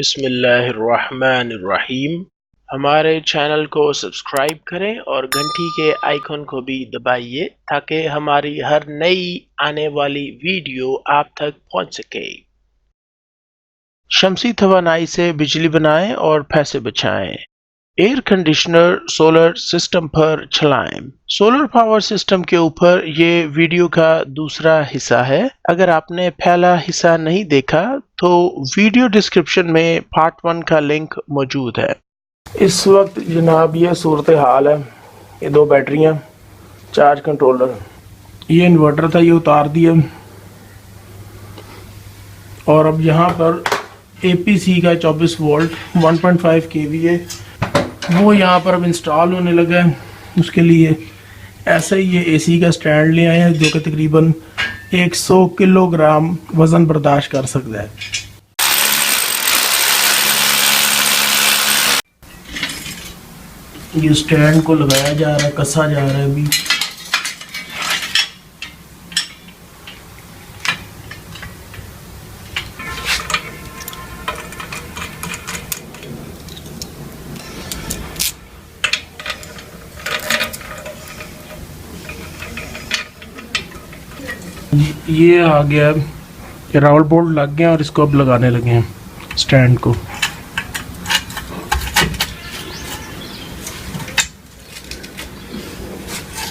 बिस्मिल्लाहिर्रहमानिर्रहीम। हमारे चैनल को सब्सक्राइब करें और घंटी के आइकन को भी दबाइए ताकि हमारी हर नई आने वाली वीडियो आप तक पहुंच सके। शमसी तवानाई से बिजली बनाएं और पैसे बचाएं। एयर कंडीशनर सोलर सिस्टम पर चलाएं। सोलर पावर सिस्टम के ऊपर ये वीडियो का दूसरा हिस्सा है। अगर आपने पहला हिस्सा नहीं देखा तो वीडियो डिस्क्रिप्शन में पार्ट 1 का लिंक मौजूद है। इस वक्त जनाब ये सूरत हाल है। ये 2 बैटरियां, चार्ज कंट्रोलर, ये इन्वर्टर था, ये उतार दिया और अब यहाँ पर APC का 24 वोल्ट 1.5 kVA वो यहाँ पर अब इंस्टॉल होने लगा है। उसके लिए ऐसे ही ये AC का स्टैंड ले आए हैं जो कि तकरीबन 100 किलोग्राम वज़न बर्दाश्त कर सकता है। ये स्टैंड को लगाया जा रहा है, कसा जा रहा है अभी। ये आ गया, ये राउल बोल्ट लग गया और इसको अब लगाने लगे हैं स्टैंड को।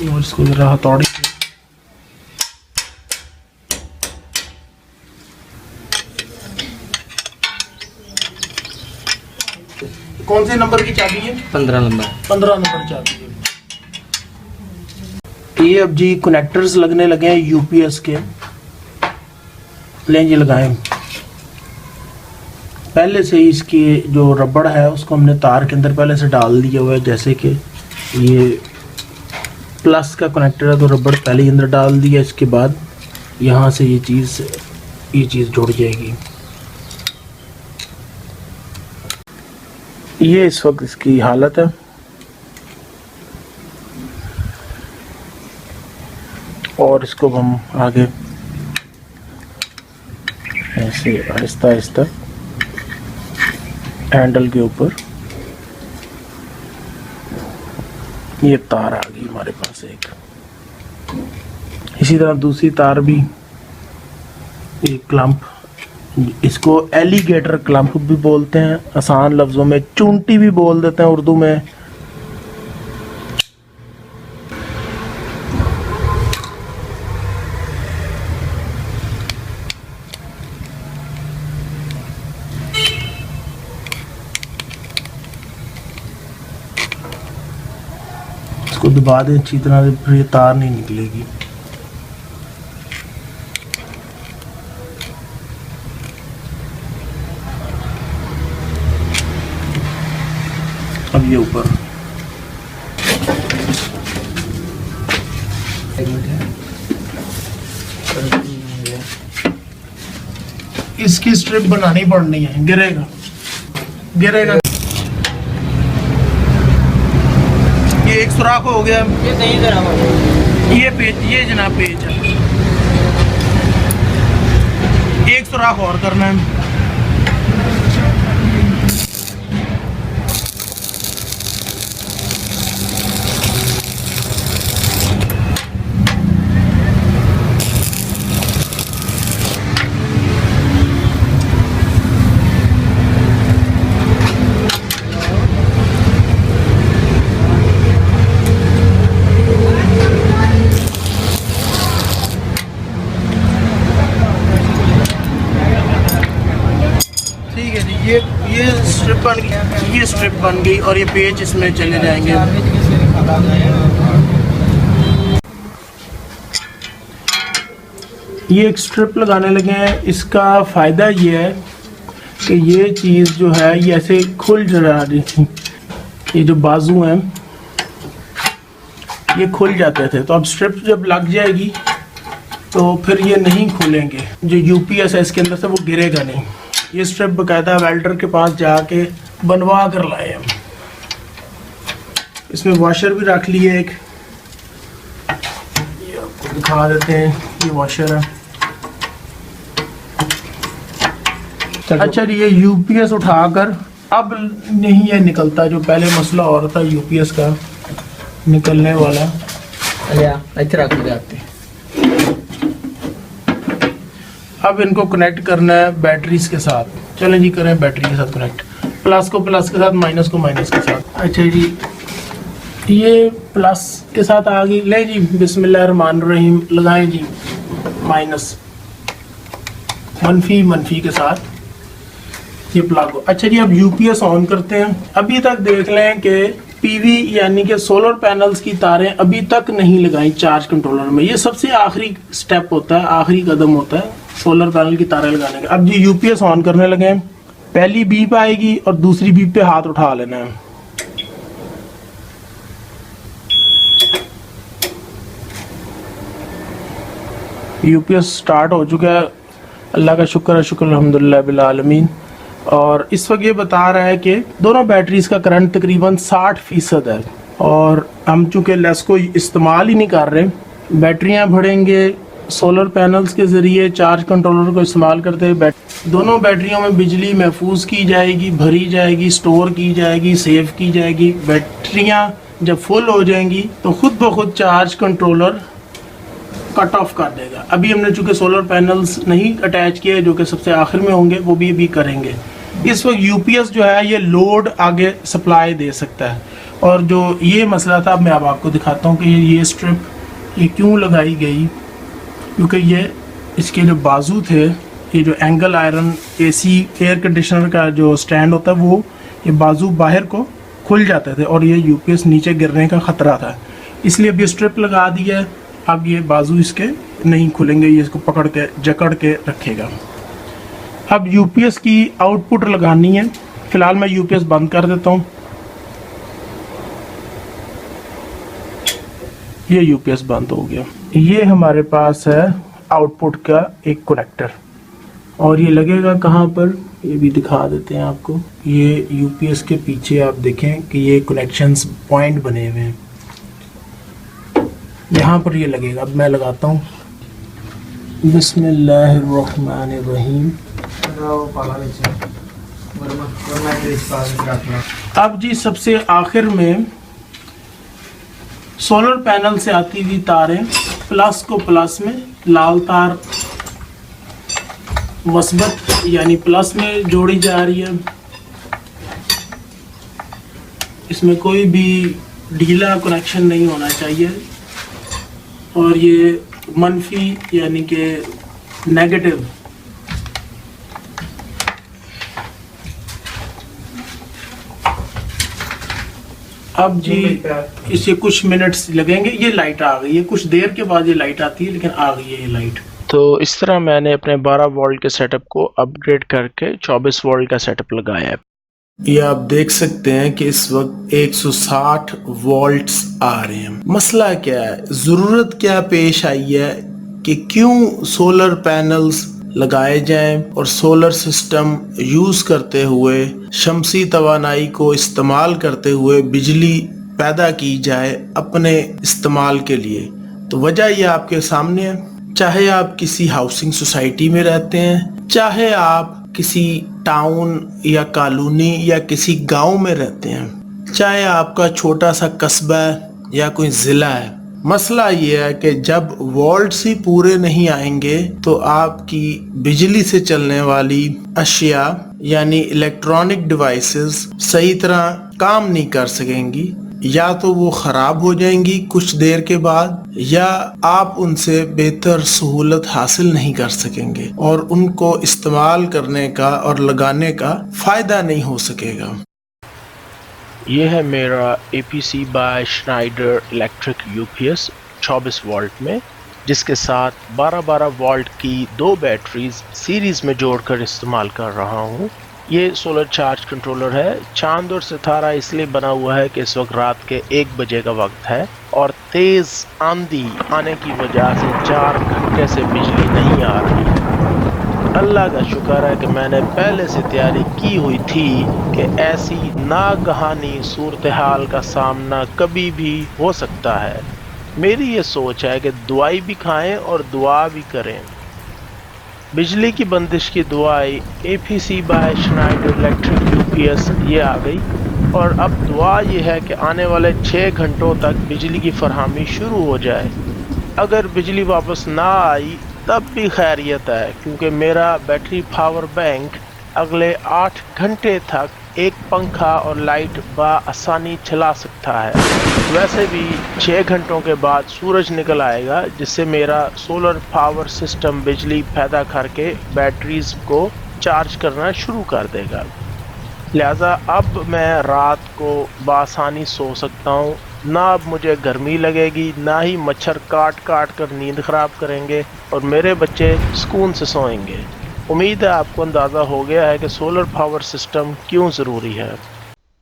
और इसको जरा हथौड़ी कौन से नंबर की चाबी है? 15 नंबर। 15 नंबर चाबी है। ये अब जी कनेक्टर्स लगने लगे हैं UPS के। लें जी लगाएं। पहले से ही इसकी जो रबड़ है उसको हमने तार के अंदर पहले से डाल दिया हुआ है। जैसे कि ये प्लस का कनेक्टर है तो रबड़ पहले ही अंदर डाल दिया। इसके बाद यहाँ से ये चीज़ जुड़ जाएगी। ये इस वक्त इसकी हालत है। और इसको हम आगे ऐसे आहिस्ता आहिस्ता हैंडल के ऊपर, ये तार आ गई हमारे पास एक। इसी तरह दूसरी तार भी, एक क्लम्प, इसको एलिगेटर क्लम्प भी बोलते हैं, आसान लफ्ज़ों में चूंटी भी बोल देते हैं उर्दू में। इसको दबा दें अच्छी तरह से, फिर ये तार नहीं निकलेगी। अब ये ऊपर इसकी स्ट्रिप बनानी पड़नी है, गिरेगा। ये एक सुराख हो गया। ये सही तरह ये पेज, ये जनाब पेज है। एक सुराख और करना है। ये स्ट्रिप बन गई, ये स्ट्रिप बन गई और ये पेज इसमें चले जाएंगे। ये एक स्ट्रिप लगाने लगे हैं। इसका फ़ायदा ये है कि ये चीज़ जो है ये ऐसे खुल जा रही थी। ये जो बाजू हैं ये खुल जाते थे, तो अब स्ट्रिप जब लग जाएगी तो फिर ये नहीं खुलेंगे। जो UPS है इसके अंदर से वो गिरेगा नहीं। ये स्ट्रिप बाकायदा वेल्डर के पास जाके बनवा कर लाए हम। इसमें वॉशर भी रख लिए एक, ये आपको दिखा देते हैं। ये वॉशर है। अच्छा ये यूपीएस उठाकर अब नहीं ये निकलता, जो पहले मसला हो रहा था यूपीएस का निकलने वाला। अब इनको कनेक्ट करना है बैटरीज के साथ। चलें जी, करें बैटरी के साथ कनेक्ट, प्लस को प्लस के साथ, माइनस को माइनस के साथ। अच्छा जी, ये प्लस के साथ आ गई। ले जी, बिस्मिल्लाहिर्रहमानिर्रहीम लगाएं जी माइनस, मनफी मनफी के साथ ये प्लग हो। अच्छा जी, अब यूपीएस ऑन करते हैं। अभी तक देख लें कि पीवी यानी कि सोलर पैनल्स की तारें अभी तक नहीं लगाई चार्ज कंट्रोलर में। ये सबसे आखिरी स्टेप होता है, आखिरी कदम होता है सोलर पैनल की तारें लगाने का। अब जी यूपीएस ऑन करने लगे, पहली बीप आएगी और दूसरी बीप पे हाथ उठा लेना है। यूपीएस स्टार्ट हो चुका है, अल्लाह का शुक्र है, शुक्र अल्हम्दुलिल्लाह बिल आलमीन। और इस वक्त ये बता रहा है कि दोनों बैटरीज का करंट तकरीबन 60% है और हम चूँकि लेस को इस्तेमाल ही नहीं कर रहे, बैटरियाँ भरेंगे सोलर पैनल्स के ज़रिए चार्ज कंट्रोलर को इस्तेमाल करते हुए। दोनों बैटरियों में बिजली महफूज की जाएगी, भरी जाएगी, स्टोर की जाएगी, सेव की जाएगी। बैटरियाँ जब फुल हो जाएंगी तो खुद ब खुद चार्ज कंट्रोलर कट ऑफ कर देगा। अभी हमने चूंकि सोलर पैनल्स नहीं अटैच किए, जो कि सबसे आखिर में होंगे, वो भी अभी करेंगे। इस वक्त यूपीएस जो है ये लोड आगे सप्लाई दे सकता है। और जो ये मसला था, अब मैं अब आपको दिखाता हूँ कि ये स्ट्रिप ये क्यों लगाई गई। क्योंकि ये इसके जो बाजू थे, ये जो angle iron AC air conditioner का जो स्टैंड होता है, वो ये बाजू बाहर को खुल जाते थे और ये यूपीएस नीचे गिरने का ख़तरा था, इसलिए अब ये स्ट्रिप लगा दी है। अब ये बाजू इसके नहीं खुलेंगे, ये इसको पकड़ के जकड़ के रखेगा। अब यूपीएस की आउटपुट लगानी है। फिलहाल मैं यूपीएस बंद कर देता हूँ। ये यूपीएस बंद हो गया। ये हमारे पास है आउटपुट का एक कनेक्टर और ये लगेगा कहाँ पर, ये भी दिखा देते हैं आपको। ये यूपीएस के पीछे आप देखें कि ये कनेक्शंस पॉइंट बने हुए हैं, यहाँ पर ये लगेगा। अब मैं लगाता हूँ, बिस्मिल्लाहिर्रहमानिर्रहीम। अब जी सबसे आखिर में सोलर पैनल से आती हुई तारें प्लस को प्लस में, लाल तार मस्बत यानी प्लस में जोड़ी जा रही है। इसमें कोई भी ढीला कनेक्शन नहीं होना चाहिए। और ये मनफी यानी कि नेगेटिव। अब जी इसे कुछ मिनट्स लगेंगे। ये लाइट आ गई है, कुछ देर के बाद ये लाइट आती है, लेकिन आ गई है ये लाइट। तो इस तरह मैंने अपने 12 वोल्ट के सेटअप को अपग्रेड करके 24 वोल्ट का सेटअप लगाया है। ये आप देख सकते हैं कि इस वक्त 160 वोल्ट्स आ रहे हैं। मसला क्या है, ज़रूरत क्या पेश आई है कि क्यों सोलर पैनल्स लगाए जाएं और सोलर सिस्टम यूज़ करते हुए शमसी तवानाई को इस्तेमाल करते हुए बिजली पैदा की जाए अपने इस्तेमाल के लिए। तो वजह यह आपके सामने है। चाहे आप किसी हाउसिंग सोसाइटी में रहते हैं, चाहे आप किसी टाउन या कॉलोनी या किसी गांव में रहते हैं, चाहे आपका छोटा सा कस्बा है या कोई ज़िला है, मसला ये है कि जब वोल्ट्स ही पूरे नहीं आएंगे तो आपकी बिजली से चलने वाली अशिया यानी इलेक्ट्रॉनिक डिवाइसेस सही तरह काम नहीं कर सकेंगी। या तो वो ख़राब हो जाएंगी कुछ देर के बाद, या आप उनसे बेहतर सहूलत हासिल नहीं कर सकेंगे और उनको इस्तेमाल करने का और लगाने का फ़ायदा नहीं हो सकेगा। ये है मेरा APC by Schneider Electric UPS 24 volt में, जिसके साथ 12-12 वोल्ट की 2 बैटरीज सीरीज़ में जोड़कर इस्तेमाल कर रहा हूँ। ये सोलर चार्ज कंट्रोलर है। चांद और सितारा इसलिए बना हुआ है कि इस वक्त रात के 1 बजे का वक्त है और तेज़ आंधी आने की वजह से 4 घंटे से बिजली नहीं आ रही है। अल्लाह का शुक्र है कि मैंने पहले से तैयारी की हुई थी कि ऐसी नागहानी सूरत हाल का सामना कभी भी हो सकता है। मेरी ये सोच है कि दवाई भी खाएं और दुआ भी करें। बिजली की बंदिश की दुआई APC by Schneider Electric UPS ये आ गई और अब दुआ ये है कि आने वाले 6 घंटों तक बिजली की फरहमी शुरू हो जाए। अगर बिजली वापस ना आई तब भी खैरियत है, क्योंकि मेरा बैटरी पावर बैंक अगले 8 घंटे तक एक पंखा और लाइट बआसानी चला सकता है। वैसे भी 6 घंटों के बाद सूरज निकल आएगा, जिससे मेरा सोलर पावर सिस्टम बिजली पैदा करके बैटरीज को चार्ज करना शुरू कर देगा। लिहाजा अब मैं रात को बआसानी सो सकता हूँ। ना अब मुझे गर्मी लगेगी, ना ही मच्छर काट काट कर नींद खराब करेंगे और मेरे बच्चे सुकून से सोएंगे। उम्मीद है आपको अंदाज़ा हो गया है कि सोलर पावर सिस्टम क्यों ज़रूरी है।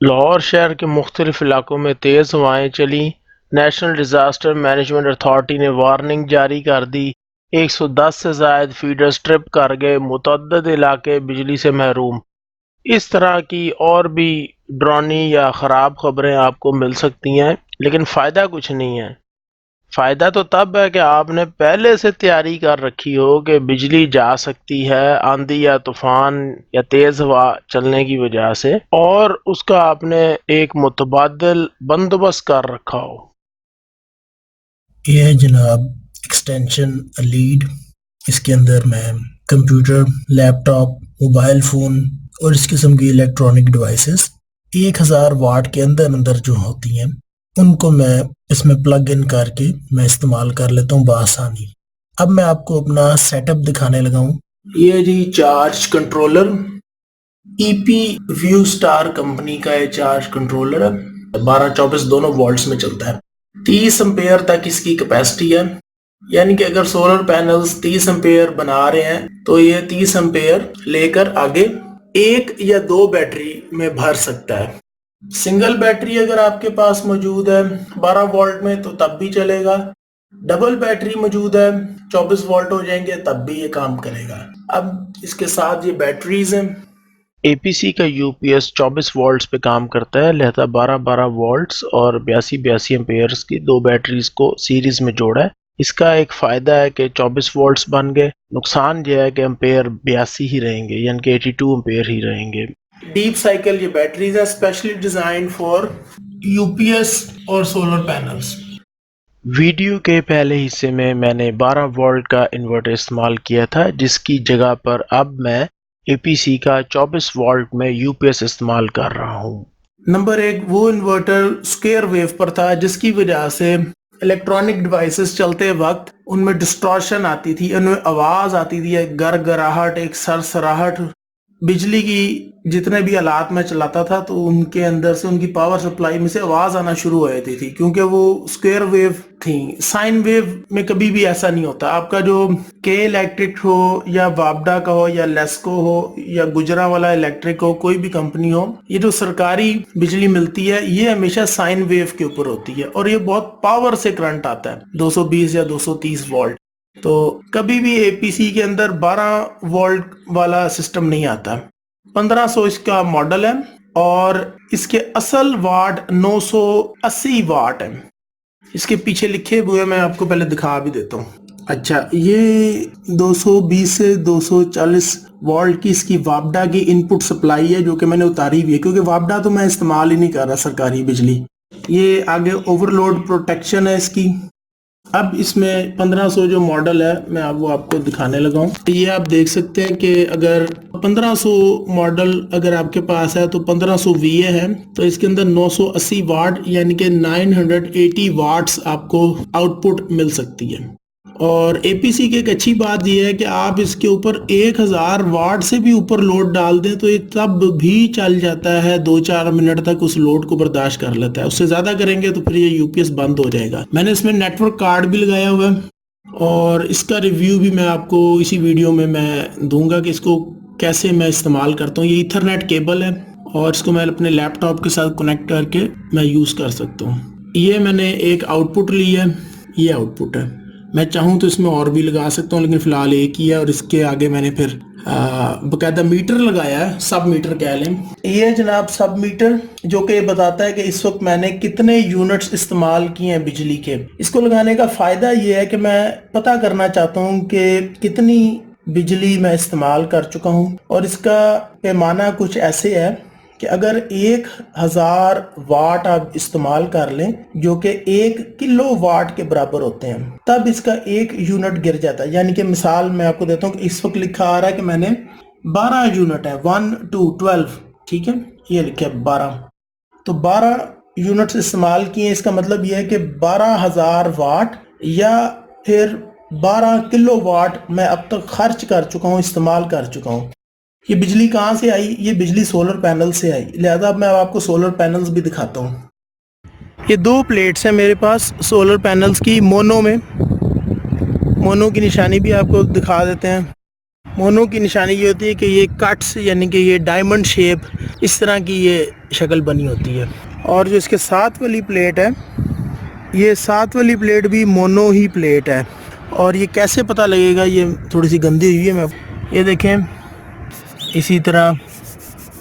लाहौर शहर के मुख्तलिफ इलाकों में तेज़ हवाएं चली। नेशनल डिज़ास्टर मैनेजमेंट अथॉरिटी ने वार्निंग जारी कर दी। 110 से ज़ायद फीडर्स ट्रिप कर गए, मुतअद्दिद इलाके बिजली से महरूम। इस तरह की और भी डरावनी या ख़राब खबरें आपको मिल सकती हैं, लेकिन फ़ायदा कुछ नहीं है। फ़ायदा तो तब है कि आपने पहले से तैयारी कर रखी हो कि बिजली जा सकती है आंधी या तूफान या तेज़ हवा चलने की वजह से, और उसका आपने एक मुतबादिल बंदोबस्त कर रखा हो। ये है जनाब एक्सटेंशन लीड। इसके अंदर मैं कंप्यूटर, लैपटॉप, मोबाइल फ़ोन और इस किस्म की इलेक्ट्रॉनिक डिवाइसेस 1000 वाट के अंदर अंदर जो होती हैं उनको मैं इसमें प्लग इन करके मैं इस्तेमाल कर लेता हूँ बआसानी। अब मैं आपको अपना सेटअप दिखाने लगा हूँ। ये है जी charge controller, EP View Star company का ये चार्ज कंट्रोलर है। 12-24 दोनों वोल्ट्स में चलता है। 30 एम्पेयर तक इसकी कैपेसिटी है, यानी कि अगर सोलर पैनल्स 30 एम्पेयर बना रहे हैं तो ये 30 एम्पेयर लेकर आगे एक या दो बैटरी में भर सकता है। सिंगल बैटरी अगर आपके पास मौजूद है 12 वोल्ट में तो तब भी चलेगा। डबल बैटरी मौजूद है 24 वोल्ट हो जाएंगे तब भी ये काम करेगा। अब इसके साथ ये बैटरीज हैं। एपीसी का यूपीएस 24 वोल्ट्स पे काम करता है, लिहाजा 12-12 वोल्ट्स और 82-82 एम्पेयर्स की दो बैटरीज को सीरीज में जोड़ा है। इसका एक फ़ायदा है कि 24 वोल्ट्स बन गए। नुकसान यह है कि एम्पेयर 82 ही रहेंगे, यानी कि 82 एम्पेयर ही रहेंगे। डीप साइकिल ये बैटरीज है, स्पेशली डिजाइन फॉर यूपीएस और सोलर पैनल्स। वीडियो के पहले हिस्से में मैंने 12 वोल्ट का इन्वर्टर इस्तेमाल किया था, जिसकी जगह पर अब मैं एपीसी का 24 वोल्ट में यूपीएस इस्तेमाल कर रहा हूँ। नंबर एक, वो इन्वर्टर स्क्वायर वेव पर था जिसकी वजह से इलेक्ट्रॉनिक डिवाइसेस चलते वक्त उनमें डिस्टॉर्शन आती थी, उनमें आवाज आती थी, एक गरगराहट, एक सरसराहट। बिजली की जितने भी आलात में चलाता था तो उनके अंदर से, उनकी पावर सप्लाई में से आवाज आना शुरू हो जाती थी, क्योंकि वो स्क्वायर वेव थी। साइन वेव में कभी भी ऐसा नहीं होता। आपका जो के इलेक्ट्रिक हो या वापडा का हो या लेस्को हो या गुजरा वाला इलेक्ट्रिक हो, कोई भी कंपनी हो, ये जो सरकारी बिजली मिलती है ये हमेशा साइन वेव के ऊपर होती है और ये बहुत पावर से करंट आता है, 220 या 230 वोल्ट। तो कभी भी एपीसी के अंदर 12 वोल्ट वाला सिस्टम नहीं आता। 1500 इसका मॉडल है और इसके असल वाट 980 वाट है। इसके पीछे लिखे हुए मैं आपको पहले दिखा भी देता हूँ। अच्छा, ये 220 से 240 वोल्ट की इसकी वापडा की इनपुट सप्लाई है, जो कि मैंने उतारी हुई है, क्योंकि वापडा तो मैं इस्तेमाल ही नहीं कर रहा सरकारी बिजली। ये आगे ओवरलोड प्रोटेक्शन है इसकी। अब इसमें 1500 जो मॉडल है मैं अब वो आपको दिखाने लगा हूँ। ये आप देख सकते हैं कि अगर 1500 मॉडल अगर आपके पास है तो 1500 VA है, तो इसके अंदर 980 वाट यानी कि 980 वाट्स आपको आउटपुट मिल सकती है। और एपीसी की एक अच्छी बात यह है कि आप इसके ऊपर 1000 वाट से भी ऊपर लोड डाल दें तो ये तब भी चल जाता है, 2-4 मिनट तक उस लोड को बर्दाश्त कर लेता है। उससे ज्यादा करेंगे तो फिर ये यूपीएस बंद हो जाएगा। मैंने इसमें नेटवर्क कार्ड भी लगाया हुआ है और इसका रिव्यू भी मैं आपको इसी वीडियो में मैं दूंगा कि इसको कैसे मैं इस्तेमाल करता हूँ। ये ईथरनेट केबल है और इसको मैं अपने लैपटॉप के साथ कनेक्ट करके मैं यूज कर सकता हूँ। ये मैंने एक आउटपुट ली है, ये आउटपुट है। मैं चाहूँ तो इसमें और भी लगा सकता हूँ, लेकिन फिलहाल एक ही है। और इसके आगे मैंने फिर बकायदा मीटर लगाया है, सब मीटर कह लें। ये जनाब सब मीटर, जो कि बताता है कि इस वक्त मैंने कितने यूनिट्स इस्तेमाल किए हैं बिजली के। इसको लगाने का फायदा ये है कि मैं पता करना चाहता हूँ कि कितनी बिजली मैं इस्तेमाल कर चुका हूँ और इसका पैमाना कुछ ऐसे है कि अगर 1000 वाट आप इस्तेमाल कर लें जो कि 1 किलो वाट के बराबर होते हैं, तब इसका एक यूनिट गिर जाता है। यानी कि मिसाल मैं आपको देता हूँ कि इस वक्त लिखा आ रहा है कि मैंने 12 यूनिट है, 1 2 12, ठीक है, ये लिखा है 12, तो 12 यूनिट्स इस्तेमाल किए। इसका मतलब यह है कि 12,000 वाट या फिर 12 किलो वाट मैं अब तक खर्च कर चुका हूँ, इस्तेमाल कर चुका हूँ। ये बिजली कहाँ से आई? ये बिजली सोलर पैनल से आई। लिहाजा अब मैं आपको सोलर पैनल्स भी दिखाता हूँ। ये दो प्लेट्स हैं मेरे पास सोलर पैनल्स की, मोनो में। मोनो की निशानी भी आपको दिखा देते हैं। मोनो की निशानी ये होती है कि ये कट्स, यानी कि ये डायमंड शेप, इस तरह की ये शक्ल बनी होती है। और जो इसके साथ वाली प्लेट है, ये साथ वाली प्लेट भी मोनो ही प्लेट है। और ये कैसे पता लगेगा, ये थोड़ी सी गंदी हुई है, मैं ये देखें, इसी तरह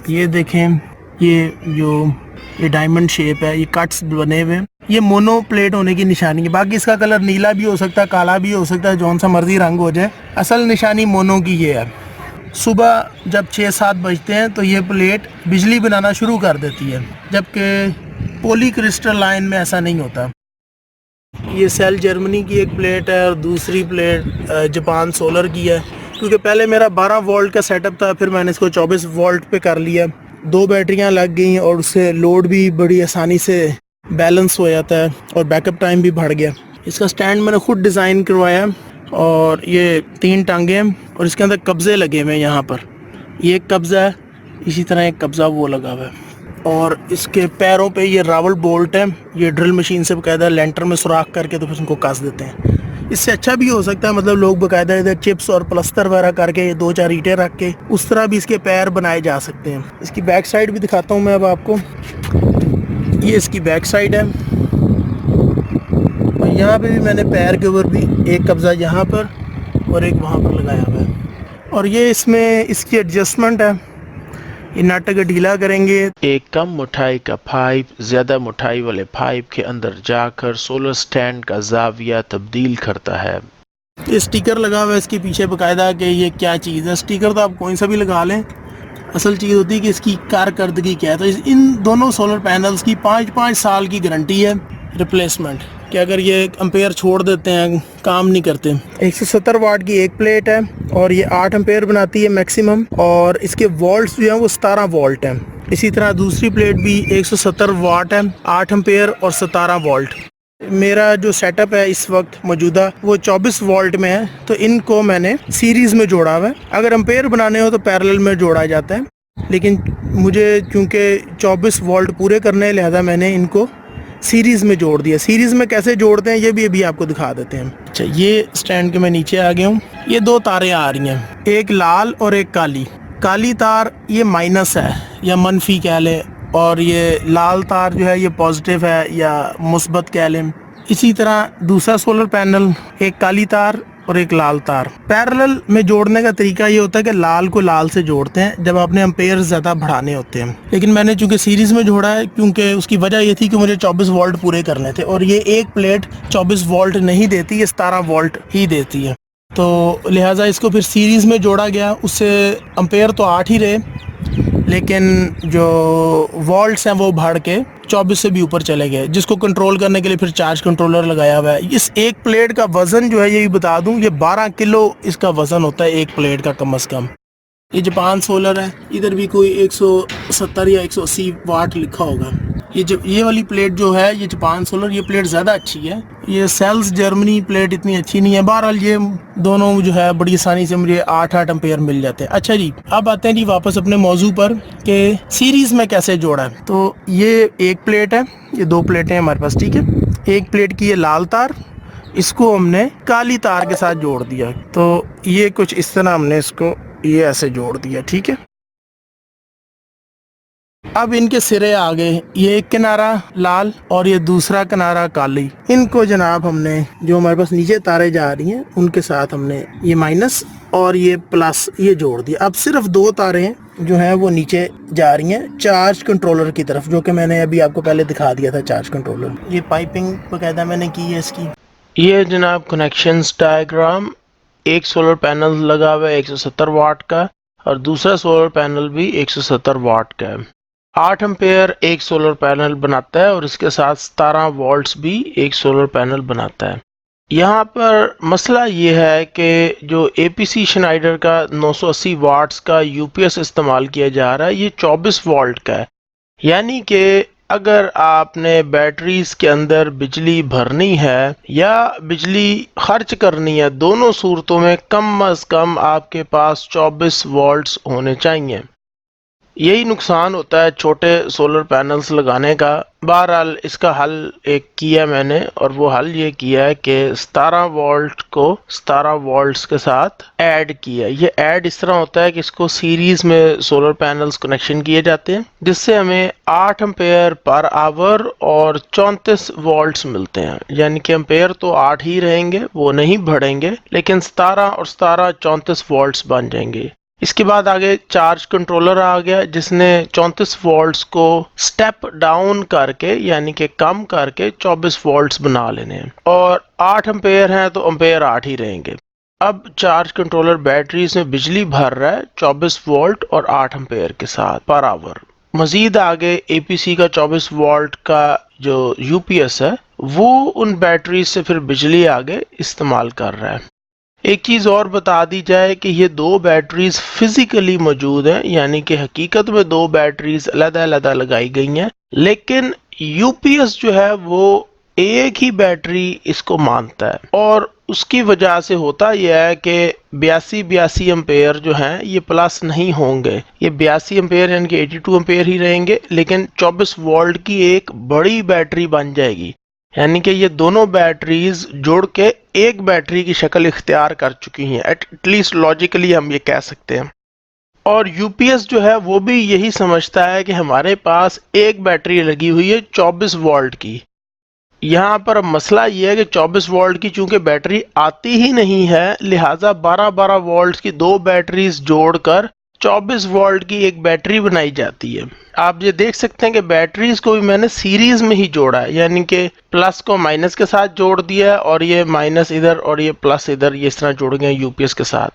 ये देखें, ये डायमंड शेप है, ये कट्स बने हुए हैं, ये मोनो प्लेट होने की निशानी है। बाकी इसका कलर नीला भी हो सकता है, काला भी हो सकता है, जौन सा मर्जी रंग हो जाए, असल निशानी मोनो की ये है। सुबह जब 6-7 बजते हैं तो ये प्लेट बिजली बनाना शुरू कर देती है, जबकि पॉली क्रिस्टलाइन में ऐसा नहीं होता। ये सेल जर्मनी की एक प्लेट है और दूसरी प्लेट जापान सोलर की है। क्योंकि पहले मेरा 12 वोल्ट का सेटअप था, फिर मैंने इसको 24 वोल्ट पे कर लिया। 2 बैटरियां लग गई और उससे लोड भी बड़ी आसानी से बैलेंस हो जाता है और बैकअप टाइम भी बढ़ गया। इसका स्टैंड मैंने खुद डिज़ाइन करवाया और ये 3 टांगे हैं और इसके अंदर कब्जे लगे हुए हैं। यहाँ पर ये एक कब्ज़ा है, इसी तरह एक कब्ज़ा वो लगा हुआ है और इसके पैरों पे ये रावल बोल्ट है। ये ड्रिल मशीन से बाकायदा लेंटर में सुराख करके तो फिर उनको कस देते हैं। इससे अच्छा भी हो सकता है, मतलब लोग बाकायदा इधर चिप्स और प्लस्तर वगैरह करके 2-4 ईंटें रख के उस तरह भी इसके पैर बनाए जा सकते हैं। इसकी बैक साइड भी दिखाता हूँ मैं अब आपको। ये इसकी बैक साइड है और यहाँ पे भी मैंने पैर के ऊपर भी एक कब्ज़ा यहाँ पर और एक वहाँ पर लगाया हुआ है। और ये इसमें इसकी एडजस्टमेंट है, ये नट अगर ढीला करेंगे, एक कम मोटाई का पाइप ज्यादा मोटाई वाले पाइप के अंदर जाकर सोलर स्टैंड का जाविया तब्दील करता है। ये स्टिकर लगा हुआ है इसके पीछे बाकायदा कि ये क्या चीज़ है। स्टिकर तो आप कोई सा भी लगा लें, असल चीज़ होती है कि इसकी कारकर्दगी क्या है। तो इन दोनों सोलर पैनल्स की 5-5 साल की गारंटी है रिप्लेसमेंट, कि अगर ये एम्पेयर छोड़ देते हैं, काम नहीं करते। 170 वाट की एक प्लेट है और ये 8 एम्पेयर बनाती है मैक्सिमम, और इसके वोल्ट्स जो हैं वो 17 वोल्ट हैं। इसी तरह दूसरी प्लेट भी 170 वाट है, 8 एम्पेयर और 17 वोल्ट। मेरा जो सेटअप है इस वक्त मौजूदा वो 24 वोल्ट में है, तो इनको मैंने सीरीज में जोड़ा हुआ है। अगर एम्पेयर बनाने हो तो पैरेलल में जोड़ा जाता है, लेकिन मुझे चूंकि 24 वोल्ट पूरे करने, लिहाजा मैंने इनको सीरीज में जोड़ दिया। सीरीज में कैसे जोड़ते हैं ये भी अभी आपको दिखा देते हैं। अच्छा, ये स्टैंड के मैं नीचे आ गया हूँ। ये 2 तारें आ रही हैं, एक लाल और एक काली। काली तार ये माइनस है या मनफी कह लें, और ये लाल तार जो है ये पॉजिटिव है या मुस्बत कह लें। इसी तरह दूसरा सोलर पैनल, एक काली तार और एक लाल तार। पैरेलल में जोड़ने का तरीका ये होता है कि लाल को लाल से जोड़ते हैं जब आपने एम्पेयर ज़्यादा बढ़ाने होते हैं, लेकिन मैंने चूंकि सीरीज में जोड़ा है क्योंकि उसकी वजह ये थी कि मुझे 24 वोल्ट पूरे करने थे, और ये एक प्लेट 24 वोल्ट नहीं देती, ये 17 वोल्ट ही देती है। तो लिहाजा इसको फिर सीरीज़ में जोड़ा गया। उससे एम्पेयर तो 8 ही रहे, लेकिन जो वोल्ट्स हैं वो बढ़ के 24 से भी ऊपर चले गए, जिसको कंट्रोल करने के लिए फिर चार्ज कंट्रोलर लगाया हुआ है। इस एक प्लेट का वज़न जो है ये भी बता दूं, ये 12 किलो इसका वज़न होता है एक प्लेट का कम से कम। ये जापान सोलर है, इधर भी कोई 170 या 180 वाट लिखा होगा। ये वाली प्लेट जो है ये जापान सोलर, ये प्लेट ज़्यादा अच्छी है। ये सेल्स जर्मनी प्लेट इतनी अच्छी नहीं है। बहरहाल ये दोनों जो है बड़ी आसानी से मुझे 8-8 एम्पेयर मिल जाते हैं। अच्छा जी, अब आते हैं जी वापस अपने मौजू पर कि सीरीज़ में कैसे जोड़ा है। तो ये एक प्लेट है, ये 2 प्लेटें हैं हमारे पास, ठीक है। एक प्लेट की ये लाल तार, इसको हमने काली तार के साथ जोड़ दिया, तो ये कुछ इस तरह हमने इसको ये ऐसे जोड़ दिया, ठीक है। अब इनके सिरे आ गए, ये एक किनारा लाल और ये दूसरा किनारा काली। इनको जनाब हमने जो हमारे पास नीचे तारे जा रही हैं उनके साथ हमने ये माइनस और ये प्लस ये जोड़ दिया। अब सिर्फ 2 तारें जो हैं वो नीचे जा रही हैं चार्ज कंट्रोलर की तरफ, जो कि मैंने अभी आपको पहले दिखा दिया था चार्ज कंट्रोलर। ये पाइपिंग बकायदा मैंने की है इसकी। ये जनाब कनेक्शंस डायग्राम एक सोलर पैनल लगा हुआ है 170 वाट का और दूसरा सोलर पैनल भी 170 वाट का है। 8 एम्पेयर एक सोलर पैनल बनाता है और इसके साथ 17 वोल्ट्स भी एक सोलर पैनल बनाता है। यहाँ पर मसला ये है कि जो एपीसी श्नाइडर का 980 वाट्स का यूपीएस इस्तेमाल किया जा रहा है ये 24 वोल्ट का है, यानी कि अगर आपने बैटरीज के अंदर बिजली भरनी है या बिजली खर्च करनी है, दोनों सूरतों में कम अज कम आपके पास 24 वोल्ट्स होने चाहिए। यही नुकसान होता है छोटे सोलर पैनल्स लगाने का। बहरहाल इसका हल एक किया मैंने और वो हल ये किया है कि 17 वोल्ट को 17 वोल्ट्स के साथ ऐड किया। ये ऐड इस तरह होता है कि इसको सीरीज में सोलर पैनल्स कनेक्शन किए जाते हैं जिससे हमें 8 एम्पेयर पर आवर और 34 वोल्ट्स मिलते हैं, यानी कि एम्पेयर तो 8 ही रहेंगे, वो नहीं बढ़ेंगे, लेकिन 17 और 17 34 वोल्ट्स बन जाएंगे। इसके बाद आगे चार्ज कंट्रोलर आ गया जिसने 34 वोल्ट्स को स्टेप डाउन करके यानी कि कम करके 24 वोल्ट्स बना लेने हैं और 8 एम्पेयर हैं तो एम्पेयर 8 ही रहेंगे। अब चार्ज कंट्रोलर बैटरीज में बिजली भर रहा है 24 वोल्ट और 8 एम्पेयर के साथ पर आवर। मजीद आगे एपीसी का 24 वोल्ट का जो यूपीएस है वो उन बैटरीज से फिर बिजली आगे इस्तेमाल कर रहा है। एक चीज़ और बता दी जाए कि ये दो बैटरीज फिजिकली मौजूद हैं, यानी कि हकीकत में दो बैटरीज अलग-अलग लगाई गई हैं, लेकिन यूपीएस जो है वो एक ही बैटरी इसको मानता है और उसकी वजह से होता यह है कि 82 एम्पेयर जो हैं ये प्लस नहीं होंगे, ये 82 एम्पेयर यानी कि 82 एम्पेयर ही रहेंगे, लेकिन 24 वोल्ट की एक बड़ी बैटरी बन जाएगी, यानी कि ये दोनों बैटरीज जुड़ के एक बैटरी की शक्ल इख्तियार कर चुकी हैं। एटलीस्ट लॉजिकली हम ये कह सकते हैं। और यूपीएस जो है वो भी यही समझता है कि हमारे पास एक बैटरी लगी हुई है 24 वोल्ट की। यहाँ पर मसला ये है कि 24 वोल्ट की चूंकि बैटरी आती ही नहीं है, लिहाजा 12-12 वोल्ट की दो बैटरीज जोड़कर 24 वोल्ट की एक बैटरी बनाई जाती है। आप ये देख सकते हैं कि बैटरीज को भी मैंने सीरीज में ही जोड़ा है, यानी कि प्लस को माइनस के साथ जोड़ दिया है और ये माइनस इधर और ये प्लस इधर, ये इस तरह जुड़ गए यूपीएस के साथ।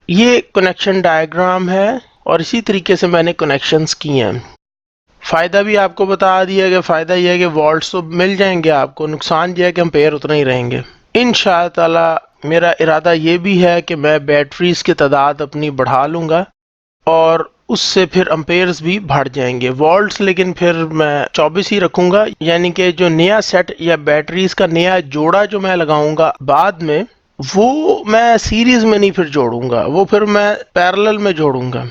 ये कनेक्शन डायग्राम है और इसी तरीके से मैंने कनेक्शंस किए हैं। फ़ायदा भी आपको बता दिया कि फ़ायदा यह है कि वोल्ट्स तो मिल जाएंगे आपको, नुकसान यह है कि एम्पेयर उतना ही रहेंगे। इंशाअल्लाह मेरा इरादा ये भी है कि मैं बैटरीज की तादाद अपनी बढ़ा लूँगा और उससे फिर एम्पेयर्स भी बढ़ जाएंगे। वोल्ट्स लेकिन फिर मैं 24 ही रखूंगा, यानी कि जो नया सेट या बैटरीज का नया जोड़ा जो मैं लगाऊंगा बाद में, वो मैं सीरीज में नहीं फिर जोड़ूंगा, वो फिर मैं पैरेलल में जोड़ूंगा।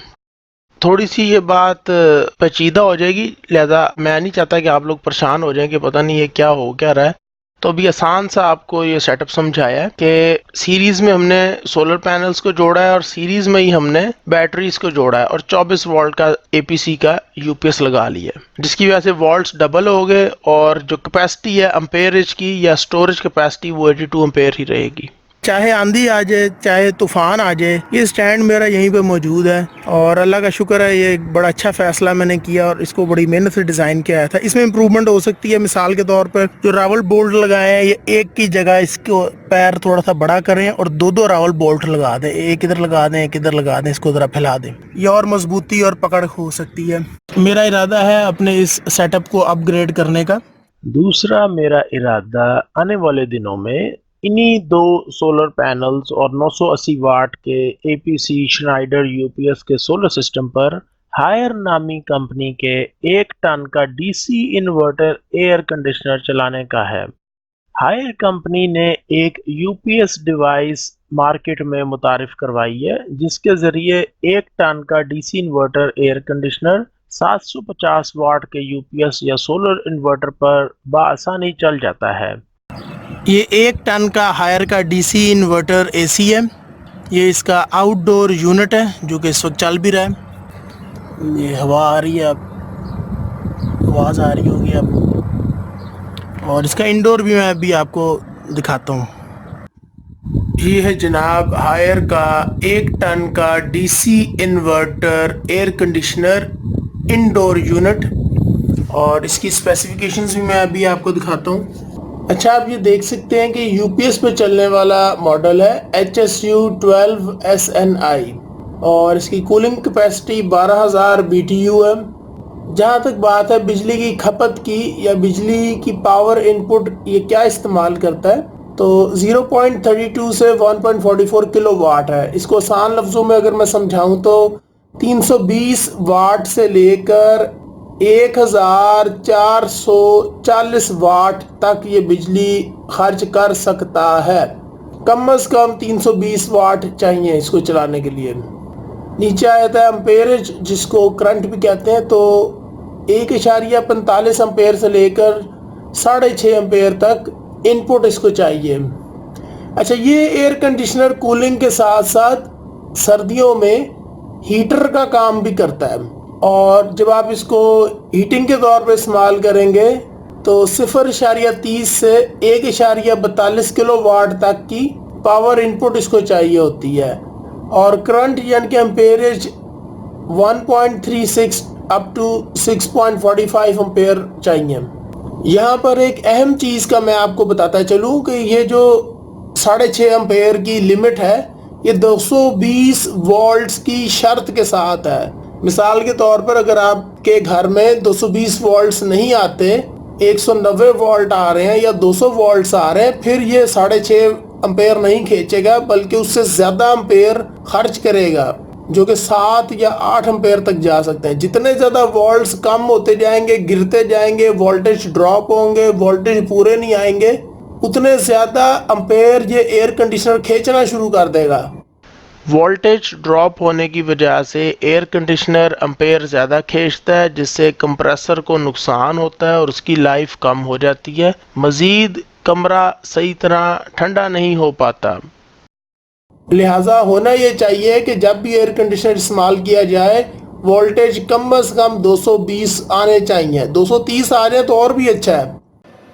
थोड़ी सी ये बात पेचीदा हो जाएगी, लिहाजा मैं नहीं चाहता कि आप लोग परेशान हो जाएं कि पता नहीं ये क्या हो क्या रहा है। तो अभी आसान सा आपको ये सेटअप समझाया है कि सीरीज में हमने सोलर पैनल्स को जोड़ा है और सीरीज में ही हमने बैटरीज को जोड़ा है और 24 वोल्ट का एपीसी का यूपीएस लगा लिया, जिसकी वजह से वोल्ट्स डबल हो गए और जो कैपेसिटी है एम्पेयरेज की या स्टोरेज कैपेसिटी वो 82 एम्पेयर ही रहेगी। चाहे आंधी आ जाए चाहे तूफान आ जाए, ये स्टैंड मेरा यहीं पे मौजूद है और अल्लाह का शुक्र है ये एक बड़ा अच्छा फैसला मैंने किया और इसको बड़ी मेहनत से डिज़ाइन किया था। इसमें इम्प्रूवमेंट हो सकती है, मिसाल के तौर पर जो रावल बोल्ट लगाए हैं ये एक की जगह इसको पैर थोड़ा सा बड़ा करें और दो रावल बोल्ट लगा दें, एक इधर लगा दें एक इधर लगा दें, इसको ज़रा फैला दें, ये और मजबूती और पकड़ हो सकती है। मेरा इरादा है अपने इस सेटअप को अपग्रेड करने का। दूसरा मेरा इरादा आने वाले दिनों में इन्हीं दो सोलर पैनल्स और 980 वाट के एपीसी श्नाइडर यूपीएस के सोलर सिस्टम पर हायर नामी कंपनी के 1 टन का डीसी इन्वर्टर एयर कंडीशनर चलाने का है। हायर कंपनी ने एक यूपीएस डिवाइस मार्केट में मुतारिफ करवाई है जिसके जरिए 1 टन का डीसी इन्वर्टर एयर कंडीशनर 750 वाट के यूपीएस या सोलर इन्वर्टर पर बआसानी चल जाता है। ये 1 टन का हायर का डीसी इन्वर्टर एसी है। ये इसका आउटडोर यूनिट है जो कि इस वक्त चल भी रहा है। ये हवा आ रही है, अब आवाज़ आ रही होगी अब। और इसका इंडोर भी मैं अभी आपको दिखाता हूँ। ये है जनाब हायर का 1 टन का DC inverter air conditioner indoor unit और इसकी स्पेसिफिकेशंस भी मैं अभी आपको दिखाता हूँ। अच्छा, आप ये देख सकते हैं कि यूपीएस पे चलने वाला मॉडल है HSU12SNI और इसकी कूलिंग कैपेसिटी 12000 BTU है। जहाँ तक बात है बिजली की खपत की या बिजली की पावर इनपुट ये क्या इस्तेमाल करता है, तो 0.32 से 1.44 किलोवाट है। इसको आसान लफ्ज़ों में अगर मैं समझाऊं तो 320 वाट से लेकर 1440 वाट तक ये बिजली खर्च कर सकता है। कम से कम 320 वाट चाहिए इसको चलाने के लिए। नीचे आता है अम्पेरेज, जिसको करंट भी कहते हैं, तो 1.45 अम्पेयर से लेकर 6.5 अम्पेयर तक इनपुट इसको चाहिए। अच्छा, ये एयर कंडीशनर कूलिंग के साथ साथ सर्दियों में हीटर का काम भी करता है और जब आप इसको हीटिंग के तौर पे इस्तेमाल करेंगे तो 0.30 से 1.42 किलोवाट तक की पावर इनपुट इसको चाहिए होती है और करंट यानी कि एम्पेरेज 1.36 अप टू 6.45 एम्पेयर चाहिए। यहाँ पर एक अहम चीज़ का मैं आपको बताता चलूँ कि ये जो 6.5 एम्पेयर की लिमिट है ये 220 वोल्ट्स की शर्त के साथ है। मिसाल के तौर पर अगर आपके घर में 220 वोल्ट्स नहीं आते, 190 वोल्ट आ रहे हैं या 200 वोल्ट्स आ रहे हैं, फिर ये 6.5 एम्पेयर नहीं खींचेगा बल्कि उससे ज़्यादा एम्पेयर खर्च करेगा, जो कि 7 या 8 एम्पेयर तक जा सकते हैं। जितने ज़्यादा वोल्ट्स कम होते जाएंगे, गिरते जाएंगे, वोल्टेज ड्रॉप होंगे, वोल्टेज पूरे नहीं आएंगे, उतने ज़्यादा एम्पेयर ये एयर कंडीशनर खींचना शुरू कर देगा। वोल्टेज ड्रॉप होने की वजह से एयर कंडीशनर एम्पेयर ज़्यादा खींचता है, जिससे कंप्रेसर को नुकसान होता है और उसकी लाइफ कम हो जाती है। मज़ीद कमरा सही तरह ठंडा नहीं हो पाता। लिहाजा होना ये चाहिए कि जब भी एयर कंडीशनर इस्तेमाल किया जाए वोल्टेज कम से कम 220 आने चाहिए। 230 आ जाए तो और भी अच्छा है।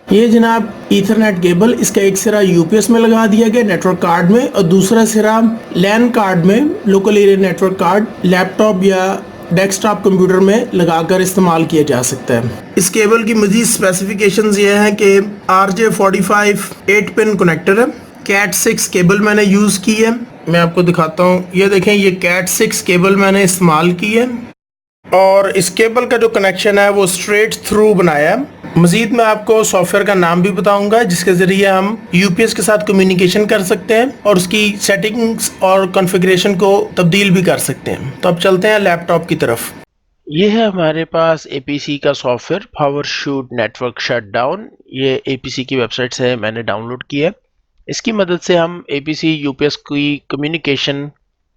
ये जनाब ईथरनेट केबल, इसका एक सिरा यूपीएस में लगा दिया गया नेटवर्क कार्ड में और दूसरा सिरा लैन कार्ड में, local area network card, laptop या डेस्कटॉप कंप्यूटर में लगाकर इस्तेमाल किया जा सकता है। इस केबल की मजीद स्पेसिफिकेशंस ये हैं कि RJ45 8 पिन कनेक्टर है, कैट 6 केबल मैंने यूज़ की है। मैं आपको दिखाता हूँ, ये देखें, ये कैट 6 केबल मैंने इस्तेमाल की है और इस केबल का जो कनेक्शन है वो स्ट्रेट थ्रू बनाया है। मजीद मैं आपको सॉफ्टवेयर का नाम भी बताऊंगा जिसके ज़रिए हम यूपीएस के साथ कम्युनिकेशन कर सकते हैं और उसकी सेटिंग्स और कॉन्फ़िगरेशन को तब्दील भी कर सकते हैं। तो अब चलते हैं लैपटॉप की तरफ। ये है हमारे पास एपीसी का सॉफ्टवेयर, पावरशूट नेटवर्क शटडाउन। ये एपीसी की वेबसाइट से मैंने डाउनलोड किया है। इसकी मदद से हम एपीसी यूपीएस की कम्युनिकेशन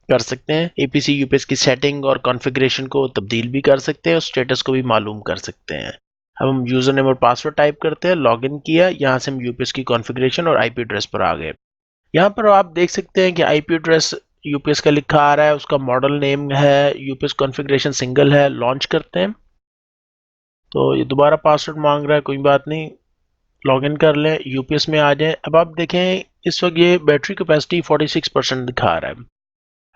कर सकते हैं, एपीसी यूपीएस की सेटिंग और कॉन्फ़िगरेशन को तब्दील भी कर सकते हैं और स्टेटस को भी मालूम कर सकते हैं। अब हम यूज़र नेम और पासवर्ड टाइप करते हैं, लॉगिन किया, यहाँ से हम यूपीएस की कॉन्फ़िगरेशन और आईपी एड्रेस पर आ गए। यहाँ पर आप देख सकते हैं कि आईपी एड्रेस यूपीएस का लिखा आ रहा है, उसका मॉडल नेम है, यूपीएस कॉन्फ़िगरेशन सिंगल है। लॉन्च करते हैं तो ये दोबारा पासवर्ड मांग रहा है, कोई बात नहीं, लॉगिन कर लें, यूपीएस में आ जाएं। अब आप देखें इस वक्त ये बैटरी कैपेसिटी 46% दिखा रहा है।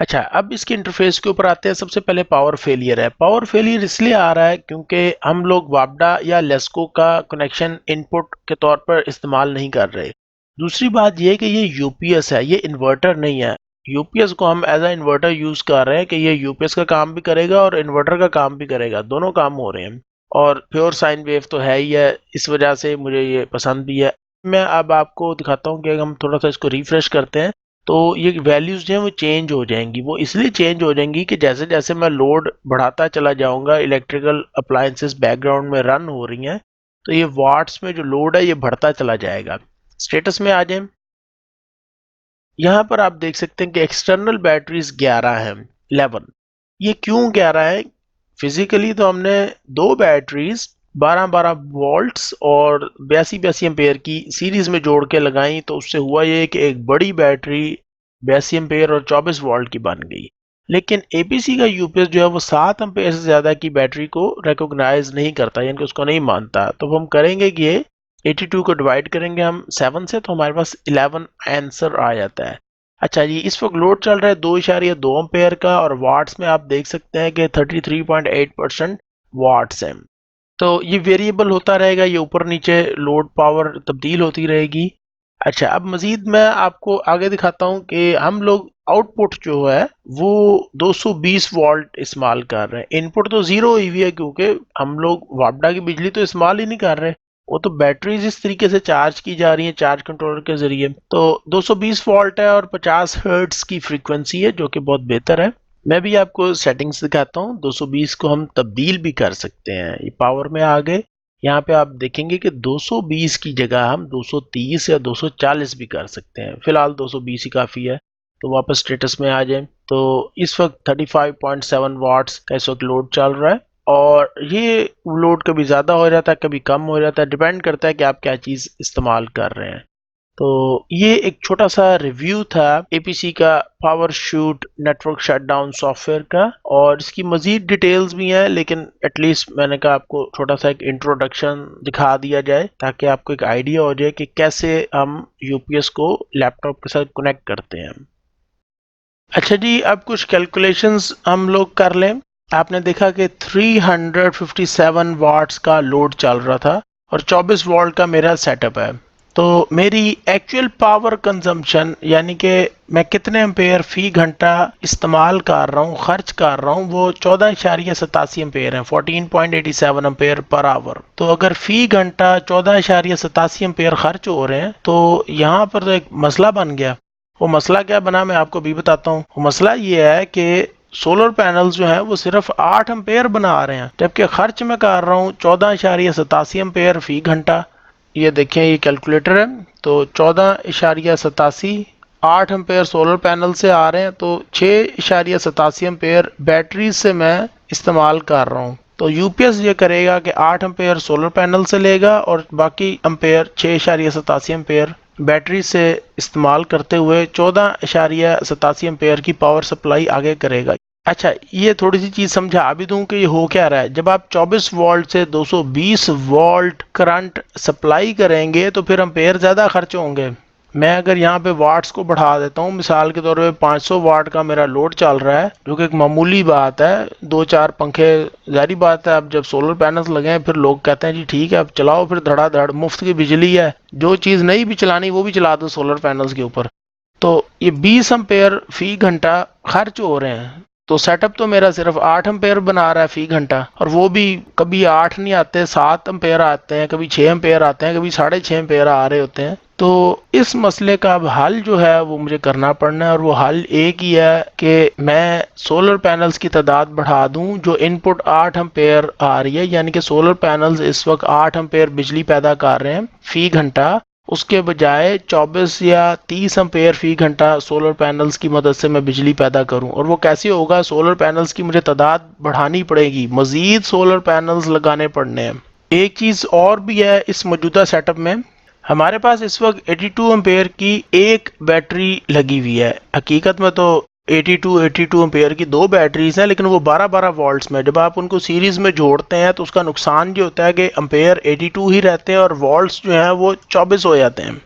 अच्छा, अब इसके इंटरफेस के ऊपर आते हैं। सबसे पहले पावर फेलियर है। पावर फेलियर इसलिए आ रहा है क्योंकि हम लोग वापडा या लेस्को का कनेक्शन इनपुट के तौर पर इस्तेमाल नहीं कर रहे। दूसरी बात यह है कि ये यूपीएस है, ये इन्वर्टर नहीं है। यूपीएस को हम एज अ इन्वर्टर यूज कर रहे हैं कि ये यूपीएस का काम भी करेगा और इन्वर्टर का काम भी करेगा, दोनों काम हो रहे हैं। और प्योर साइन वेव तो है ही है, इस वजह से मुझे ये पसंद भी है। मैं अब आपको दिखाता हूँ कि हम थोड़ा सा इसको रिफ्रेश करते हैं तो ये वैल्यूज जो हैं वो चेंज हो जाएंगी। वो इसलिए चेंज हो जाएंगी कि जैसे जैसे मैं लोड बढ़ाता चला जाऊंगा, इलेक्ट्रिकल अप्लायंसेस बैकग्राउंड में रन हो रही हैं, तो ये वाट्स में जो लोड है ये बढ़ता चला जाएगा। स्टेटस में आ जाए, यहाँ पर आप देख सकते हैं कि एक्सटर्नल बैटरीज 11 हैं, 11। ये क्यों 11 है? फिजिकली तो हमने दो बैटरीज 12-12 वोल्ट्स और 82 एम्पेयर की सीरीज में जोड़ के लगाई, तो उससे हुआ ये कि एक बड़ी बैटरी 82 एम्पेयर और 24 वोल्ट की बन गई। लेकिन एपीसी का यूपीएस जो है वो 7 एम्पेयर से ज़्यादा की बैटरी को रिकॉग्नाइज नहीं करता, यानी कि उसको नहीं मानता। तो हम करेंगे कि ये 82 को डिवाइड करेंगे हम 7 से, तो हमारे पास 11 आंसर आ जाता है। अच्छा जी, इस वक्त लोड चल रहा है 2.2 एम्पेयर का और वाट्स में आप देख सकते हैं कि 33.8% वाट्स हैं। तो ये वेरिएबल होता रहेगा, ये ऊपर नीचे लोड पावर तब्दील होती रहेगी। अच्छा, अब मजीद मैं आपको आगे दिखाता हूँ कि हम लोग आउटपुट जो है वो 220 वोल्ट इस्तेमाल कर रहे हैं। इनपुट तो जीरो हुई हुई है क्योंकि हम लोग वापडा की बिजली तो इस्तेमाल ही नहीं कर रहे, वो तो बैटरीज इस तरीके से चार्ज की जा रही हैं चार्ज कंट्रोलर के जरिए। तो 220 वोल्ट है और 50 हर्ट्ज की फ्रीक्वेंसी है जो कि बहुत बेहतर है। मैं भी आपको सेटिंग्स दिखाता हूँ। 220 को हम तब्दील भी कर सकते हैं, ये पावर में आ गए। यहाँ पे आप देखेंगे कि 220 की जगह हम 230 या 240 भी कर सकते हैं। फिलहाल 220 ही काफ़ी है। तो वापस स्टेटस में आ जाए तो इस वक्त 35.7 वाट्स का इस वक्त लोड चल रहा है और ये लोड कभी ज़्यादा हो जाता है कभी कम हो जाता है, डिपेंड करता है कि आप क्या चीज़ इस्तेमाल कर रहे हैं। तो ये एक छोटा सा रिव्यू था एपीसी का power shoot network shutdown software का, और इसकी मजीद डिटेल्स भी हैं, लेकिन एटलीस्ट मैंने कहा आपको छोटा सा एक इंट्रोडक्शन दिखा दिया जाए ताकि आपको एक आइडिया हो जाए कि कैसे हम यूपीएस को लैपटॉप के साथ कनेक्ट करते हैं। अच्छा जी, अब कुछ कैलकुलेशंस हम लोग कर लें। आपने देखा कि 357 वाट्स का लोड चल रहा था और 24 वोल्ट का मेरा सेटअप है। तो मेरी एक्चुअल पावर कंजम्पशन यानी कि मैं कितने एम्पेयर फी घंटा इस्तेमाल कर रहा हूँ, खर्च कर रहा हूँ, वो 14.87 एम्पेयर है, 14.87 एम्पेयर पर आवर। तो अगर फी घंटा 14.87 एम्पेयर खर्च हो रहे हैं तो यहाँ पर तो एक मसला बन गया। वो मसला क्या बना मैं आपको भी बताता हूँ। वो मसला ये है कि सोलर पैनल्स जो है वो सिर्फ 8 एम्पेयर बना रहे हैं, जबकि खर्च में कर रहा हूँ 14.87 एम्पेयर फी घंटा। ये देखें, ये कैलकुलेटर है, तो 14.87 8 एम्पेयर सोलर पैनल से आ रहे हैं, तो 6.87 एम्पेयर बैटरी से मैं इस्तेमाल कर रहा हूँ। तो यूपीएस ये करेगा कि 8 एम्पेयर सोलर पैनल से लेगा और बाकी एम्पेयर 6.87 एम्पेयर बैटरी से इस्तेमाल करते हुए 14.87 एम्पेयर की पावर सप्लाई आगे करेगा। अच्छा, ये थोड़ी सी चीज समझा भी दूं कि ये हो क्या रहा है। जब आप 24 वोल्ट से 220 वोल्ट करंट सप्लाई करेंगे तो फिर एम्पेयर ज़्यादा खर्च होंगे। मैं अगर यहाँ पे वाट्स को बढ़ा देता हूँ, मिसाल के तौर पे 500 वाट का मेरा लोड चल रहा है, जो कि एक मामूली बात है, 2-4 पंखे, जारी बात है। अब जब सोलर पैनल्स लगे हैं फिर लोग कहते हैं जी ठीक है अब चलाओ, फिर धड़ाधड़ मुफ्त की बिजली है, जो चीज़ नहीं भी चलानी वो भी चला दो सोलर पैनल्स के ऊपर। तो ये 20 एम्पेयर फी घंटा खर्च हो रहे हैं। तो सेटअप तो मेरा सिर्फ 8 एम्पेयर बना रहा है फी घंटा, और वो भी कभी 8 नहीं आते, 7 एम्पेयर आते हैं, कभी 6 एम्पेयर आते हैं, कभी 6.5 एम्पेयर आ रहे होते हैं। तो इस मसले का अब हल जो है वो मुझे करना पड़ना है, और वो हल एक ही है कि मैं सोलर पैनल्स की तादाद बढ़ा दूं। जो इनपुट 8 एम्पेयर आ रही है, यानी कि सोलर पैनल्स इस वक्त 8 एम्पेयर बिजली पैदा कर रहे हैं फी घंटा, उसके बजाय 24 या 30 एम्पेयर फी घंटा सोलर पैनल्स की मदद से मैं बिजली पैदा करूं। और वो कैसे होगा? सोलर पैनल्स की मुझे तादाद बढ़ानी पड़ेगी, मजीद सोलर पैनल्स लगाने पड़ने हैं। एक चीज़ और भी है इस मौजूदा सेटअप में, हमारे पास इस वक्त 82 एम्पेयर की एक बैटरी लगी हुई है। हकीकत में तो 82 एम्पेयर की दो बैटरीज हैं, लेकिन वो 12 वोल्ट्स में, जब आप उनको सीरीज में जोड़ते हैं तो उसका नुकसान ये होता है कि एम्पेयर 82 ही रहते हैं और वोल्ट्स जो हैं वो 24 हो जाते हैं।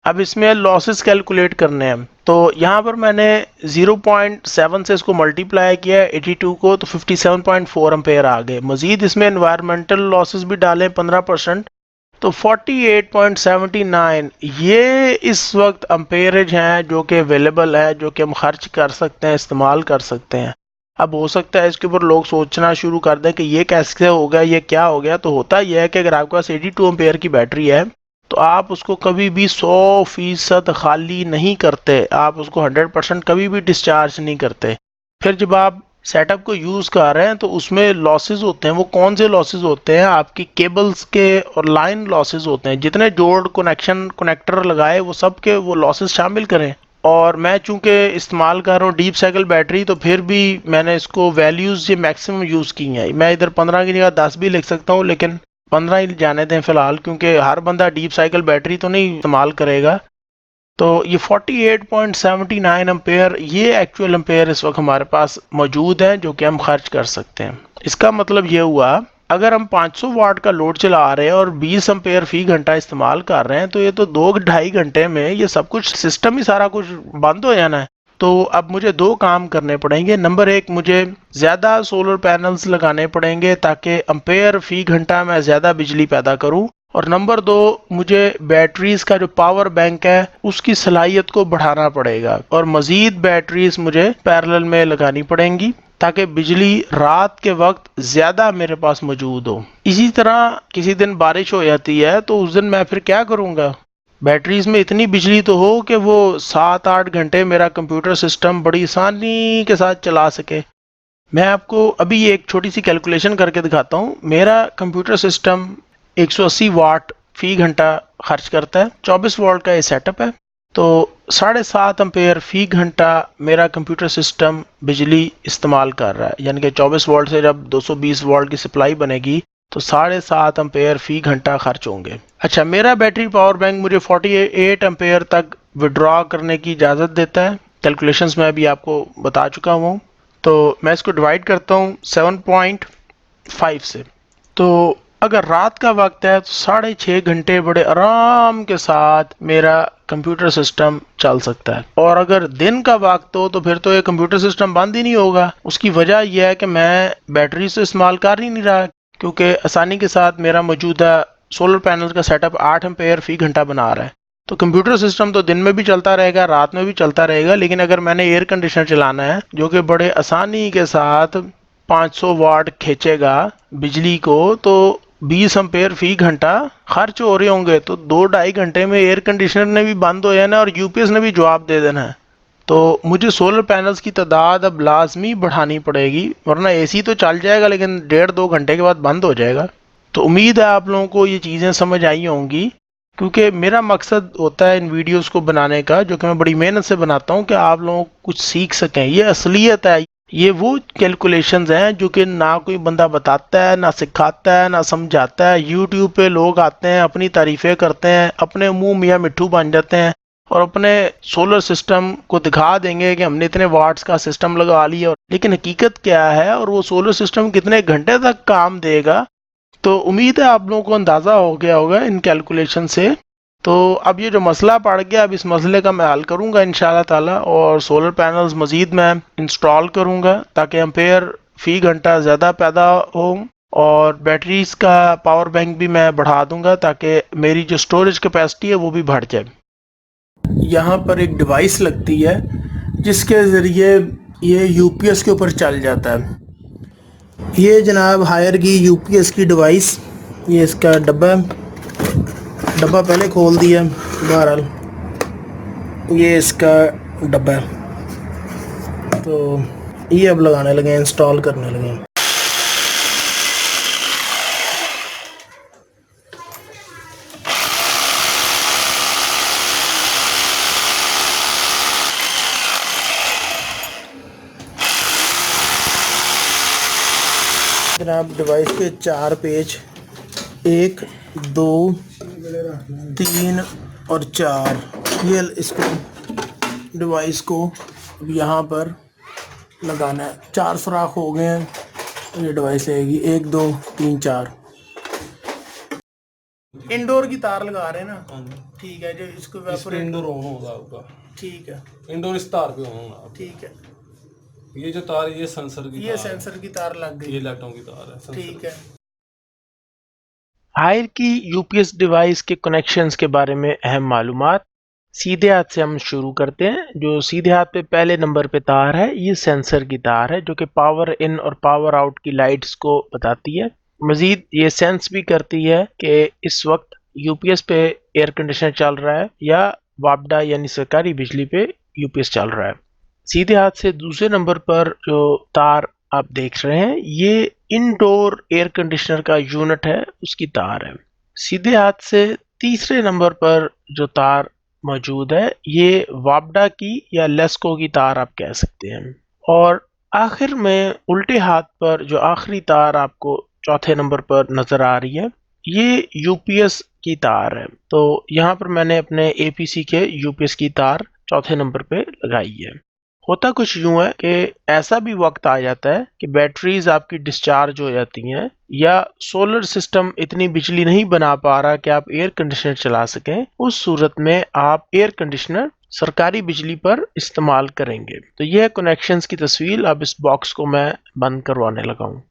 अब इसमें लॉसेस कैलकुलेट करने हैं, तो यहाँ पर मैंने 0.7 से इसको मल्टीप्लाई किया 82 को, तो 57.4 एम्पेयर आ गए। मजीद इसमें एनवायरमेंटल लॉसेस भी डालें 15%, तो 48.79 ये इस वक्त अम्पेयरेज हैं जो कि अवेलेबल है, जो कि हम खर्च कर सकते हैं, इस्तेमाल कर सकते हैं। अब हो सकता है इसके ऊपर लोग सोचना शुरू कर दें कि ये कैसे हो गया, ये क्या हो गया। तो होता यह है कि अगर आपके पास 82 एम्पेयर की बैटरी है तो आप उसको कभी भी 100% खाली नहीं करते, आप उसको 100% कभी भी डिस्चार्ज नहीं करते। फिर जब आप सेटअप को यूज़ कर रहे हैं तो उसमें लॉसेस होते हैं। वो कौन से लॉसेस होते हैं? आपकी केबल्स के और लाइन लॉसेस होते हैं। जितने जोड़ कनेक्टर लगाए वो सब के वो लॉसेस शामिल करें। और मैं चूंकि इस्तेमाल कर रहा हूँ डीप साइकिल बैटरी, तो फिर भी मैंने इसको वैल्यूज़ ये मैक्सिमम यूज़ की हैं। मैं इधर 15 की जगह 10 भी लिख सकता हूँ, लेकिन 15 ही जाने दें फ़िलहाल, क्योंकि हर बंदा डीप साइकिल बैटरी तो नहीं इस्तेमाल करेगा। तो ये 48.79 एम्पेयर ये एक्चुअल एम्पेयर इस वक्त हमारे पास मौजूद है जो कि हम खर्च कर सकते हैं। इसका मतलब ये हुआ, अगर हम 500 वाट का लोड चला रहे हैं और 20 एम्पेयर फी घंटा इस्तेमाल कर रहे हैं, तो ये तो 2-2.5 घंटे में ये सब कुछ सिस्टम ही सारा कुछ बंद हो जाना है। तो अब मुझे दो काम करने पड़ेंगे। नंबर एक, मुझे ज़्यादा सोलर पैनल्स लगाने पड़ेंगे ताकि एम्पेयर फी घंटा मैं ज़्यादा बिजली पैदा करूं। और नंबर दो, मुझे बैटरीज का जो पावर बैंक है उसकी सलाहियत को बढ़ाना पड़ेगा और मजीद बैटरीज मुझे पैरेलल में लगानी पड़ेंगी ताकि बिजली रात के वक्त ज्यादा मेरे पास मौजूद हो। इसी तरह किसी दिन बारिश हो जाती है तो उस दिन मैं फिर क्या करूंगा, बैटरीज में इतनी बिजली तो हो कि वो 7-8 घंटे मेरा कंप्यूटर सिस्टम बड़ी आसानी के साथ चला सके। मैं आपको अभी ये एक छोटी सी कैलकुलेशन करके दिखाता हूँ। मेरा कंप्यूटर सिस्टम 180 वाट फी घंटा खर्च करता है। 24 वोल्ट का ये सेटअप है, तो 7.5 एम्पेयर फी घंटा मेरा कंप्यूटर सिस्टम बिजली इस्तेमाल कर रहा है। यानी कि 24 वोल्ट से जब 220 वोल्ट की सप्लाई बनेगी तो 7.5 एम्पेयर फी घंटा खर्च होंगे। अच्छा, मेरा बैटरी पावर बैंक मुझे 48 एम्पेयर तक विड्रॉ करने की इजाज़त देता है। कैलकुलेशंस में अभी आपको बता चुका हूँ। तो मैं इसको डिवाइड करता हूँ 7.5 से। तो अगर रात का वक्त है तो 6.5 घंटे बड़े आराम के साथ मेरा कंप्यूटर सिस्टम चल सकता है। और अगर दिन का वक्त हो तो फिर तो ये कंप्यूटर सिस्टम बंद ही नहीं होगा। उसकी वजह यह है कि मैं बैटरी से इस्तेमाल कर ही नहीं रहा, क्योंकि आसानी के साथ मेरा मौजूदा सोलर पैनल का सेटअप 8 एम्पेयर फी घंटा बना रहा है। तो कंप्यूटर सिस्टम तो दिन में भी चलता रहेगा, रात में भी चलता रहेगा। लेकिन अगर मैंने एयर कंडीशनर चलाना है जो कि बड़े आसानी के साथ 500 वाट खींचेगा बिजली को, तो 20 एम्पेयर फी घंटा खर्च हो रहे होंगे। तो 2-2.5 घंटे में एयर कंडीशनर ने भी बंद हो जाना और यूपीएस ने भी जवाब दे देना है। तो मुझे सोलर पैनल्स की तादाद अब लाजमी बढ़ानी पड़ेगी, वरना एसी तो चल जाएगा लेकिन 1.5-2 घंटे के बाद बंद हो जाएगा। तो उम्मीद है आप लोगों को ये चीज़ें समझ आई होंगी, क्योंकि मेरा मकसद होता है इन वीडियोस को बनाने का, जो कि मैं बड़ी मेहनत से बनाता हूँ, कि आप लोग कुछ सीख सकें। ये असलियत है, ये वो कैलकुलेशंस हैं जो कि ना कोई बंदा बताता है, ना सिखाता है, ना समझाता है। यूट्यूब पे लोग आते हैं, अपनी तारीफ़ें करते हैं, अपने मुंह मियाँ मिट्ठू बन जाते हैं और अपने सोलर सिस्टम को दिखा देंगे कि हमने इतने वाट्स का सिस्टम लगा लिया, लेकिन हकीकत क्या है और वो सोलर सिस्टम कितने घंटे तक काम देगा। तो उम्मीद है आप लोगों को अंदाज़ा हो गया होगा इन कैलकुलेशन से। तो अब ये जो मसला पड़ गया, अब इस मसले का मैं हल करूँगा इंशाल्लाह ताला, और सोलर पैनल्स मज़ीद मैं इंस्टॉल करूँगा ताकि एम्पेयर फ़ी घंटा ज़्यादा पैदा हो, और बैटरीज का पावर बैंक भी मैं बढ़ा दूँगा ताकि मेरी जो स्टोरेज कैपेसिटी है वो भी बढ़ जाए। यहाँ पर एक डिवाइस लगती है जिसके ज़रिए ये यूपीएस के ऊपर चल जाता है। ये जनाब हायर की यूपीएस की डिवाइस, ये इसका डब्बा पहले खोल दिया। बहरहाल ये इसका डब्बा है, तो ये अब लगाने लगे, इंस्टॉल करने लगे। जनाब डिवाइस के 4 पेज, 1, 2, 3 और 4, ये इसको डिवाइस को अब यहाँ पर लगाना है। 4 सुराख हो गए हैं, ये डिवाइस लगेगी 1, 2, 3, 4। इंडोर की तार लगा रहे हैं ना? ठीक है, जो इसको इंडोर ऑन होगा आपका। ठीक है, इंडोर इस तार पे ऑन होगा। ठीक है। ये जो तार है ये सेंसर की ये तार सेंसर की तार लग है, गई। ये लाइटों की तार है सेंसर ठीक है। हायर की यूपीएस डिवाइस के कनेक्शंस के बारे में अहम मालूमात। सीधे हाथ से हम शुरू करते हैं। जो सीधे हाथ पे पहले नंबर पे तार है, ये सेंसर की तार है जो कि पावर इन और पावर आउट की लाइट्स को बताती है। मजीद ये सेंस भी करती है कि इस वक्त यूपीएस पे एयर कंडीशनर चल रहा है या वापडा यानी सरकारी बिजली पे यूपीएस चल रहा है। सीधे हाथ से दूसरे नंबर पर जो तार आप देख रहे हैं, ये इंडोर एयर कंडीशनर का यूनिट है, उसकी तार है। सीधे हाथ से तीसरे नंबर पर जो तार मौजूद है, ये वापडा की या लेस्को की तार आप कह सकते हैं। और आखिर में उल्टे हाथ पर जो आखिरी तार आपको चौथे नंबर पर नजर आ रही है, ये यूपीएस की तार है। तो यहाँ पर मैंने अपने एपीसी के यूपीएस की तार चौथे नंबर पे लगाई है। होता कुछ यूं है कि ऐसा भी वक्त आ जाता है कि बैटरीज आपकी डिस्चार्ज हो जाती हैं या सोलर सिस्टम इतनी बिजली नहीं बना पा रहा कि आप एयर कंडीशनर चला सकें। उस सूरत में आप एयर कंडीशनर सरकारी बिजली पर इस्तेमाल करेंगे। तो यह कनेक्शंस की तस्वीर। अब इस बॉक्स को मैं बंद करवाने लगा हूँ।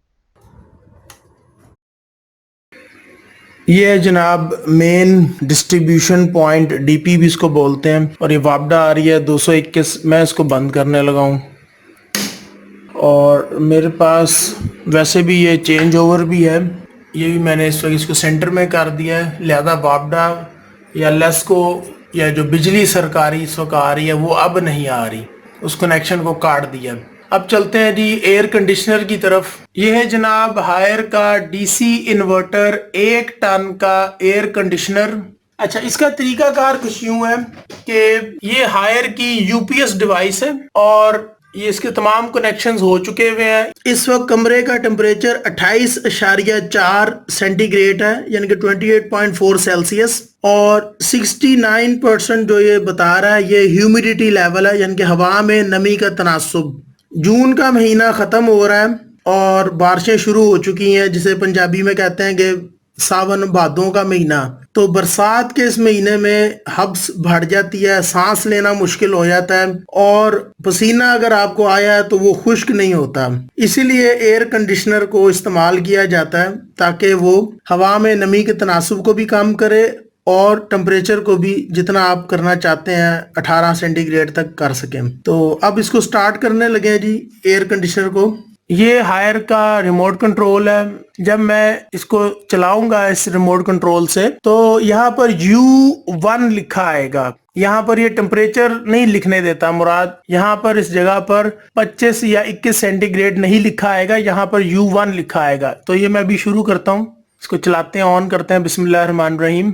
ये है जनाब मेन डिस्ट्रीब्यूशन पॉइंट, डीपी भी इसको बोलते हैं, और ये वापडा आ रही है 221। मैं इसको बंद करने लगा हूँ और मेरे पास वैसे भी ये चेंज ओवर भी है, ये भी मैंने इस वक्त इसको सेंटर में कर दिया है, लिहाजा वापडा या लेस्को या जो बिजली सरकारी इस वक्त आ रही है वो अब नहीं आ रही, उस कनेक्शन को काट दिया। अब चलते हैं जी एयर कंडीशनर की तरफ। ये है जनाब हायर का डीसी इन्वर्टर 1 टन का एयर कंडीशनर। अच्छा, इसका तरीकाकार कुछ यूं है कि ये हायर की यूपीएस डिवाइस है और ये इसके तमाम कनेक्शंस हो चुके हुए हैं। इस वक्त कमरे का टेम्परेचर 28.4 सेंटीग्रेड है, यानी कि 28.4 सेल्सियस, और 69% जो ये बता रहा है ये ह्यूमिडिटी लेवल है, यानी कि हवा में नमी का तनासुब। जून का महीना ख़त्म हो रहा है और बारिशें शुरू हो चुकी हैं, जिसे पंजाबी में कहते हैं कि सावन भादों का महीना। तो बरसात के इस महीने में हब्स बढ़ जाती है, सांस लेना मुश्किल हो जाता है और पसीना अगर आपको आया है तो वो खुश्क नहीं होता। इसीलिए एयर कंडीशनर को इस्तेमाल किया जाता है ताकि वो हवा में नमी के तनासुब को भी कम करे और टेम्परेचर को भी जितना आप करना चाहते हैं 18 सेंटीग्रेड तक कर सकें। तो अब इसको स्टार्ट करने लगे हैं जी एयर कंडीशनर को। ये हायर का रिमोट कंट्रोल है। जब मैं इसको चलाऊंगा इस रिमोट कंट्रोल से तो यहाँ पर U1 लिखा आएगा। यहाँ पर ये टेम्परेचर नहीं लिखने देता मुराद, यहाँ पर इस जगह पर 25 या 21 सेंटीग्रेड नहीं लिखा आएगा, यहाँ पर U1 लिखा आएगा। तो ये मैं अभी शुरू करता हूँ, इसको चलाते हैं, ऑन करते हैं। बिस्मिल्लाहिर्रहमानिर्रहीम।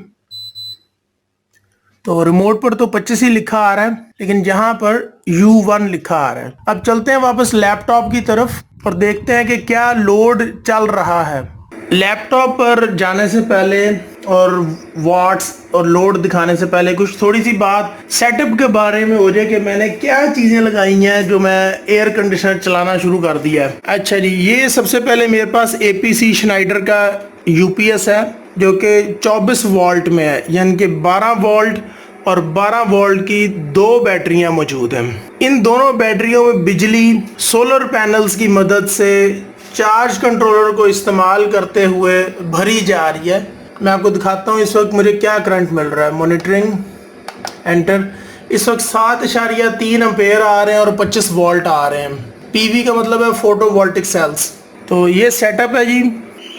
तो रिमोट पर तो 25 ही लिखा आ रहा है, लेकिन यहाँ पर U1 लिखा आ रहा है। अब चलते हैं वापस लैपटॉप की तरफ और देखते हैं कि क्या लोड चल रहा है। लैपटॉप पर जाने से पहले और वाट्स और लोड दिखाने से पहले कुछ थोड़ी सी बात सेटअप के बारे में हो जाए कि मैंने क्या चीज़ें लगाई हैं जो मैं एयर कंडीशनर चलाना शुरू कर दिया है। अच्छा जी, ये सबसे पहले मेरे पास APC श्नाइडर का UPS है जो कि 24 वोल्ट में है, यानी कि 12 वोल्ट और 12 वोल्ट की 2 बैटरियां मौजूद हैं। इन दोनों बैटरियों में बिजली सोलर पैनल्स की मदद से चार्ज कंट्रोलर को इस्तेमाल करते हुए भरी जा रही है। मैं आपको दिखाता हूँ इस वक्त मुझे क्या करंट मिल रहा है। Monitoring, enter. इस वक्त 7.3 एम्पेयर आ रहे हैं और 25 वोल्ट आ रहे हैं। PV का मतलब है फोटोवोल्टिक सेल्स। तो ये सेटअप है जी।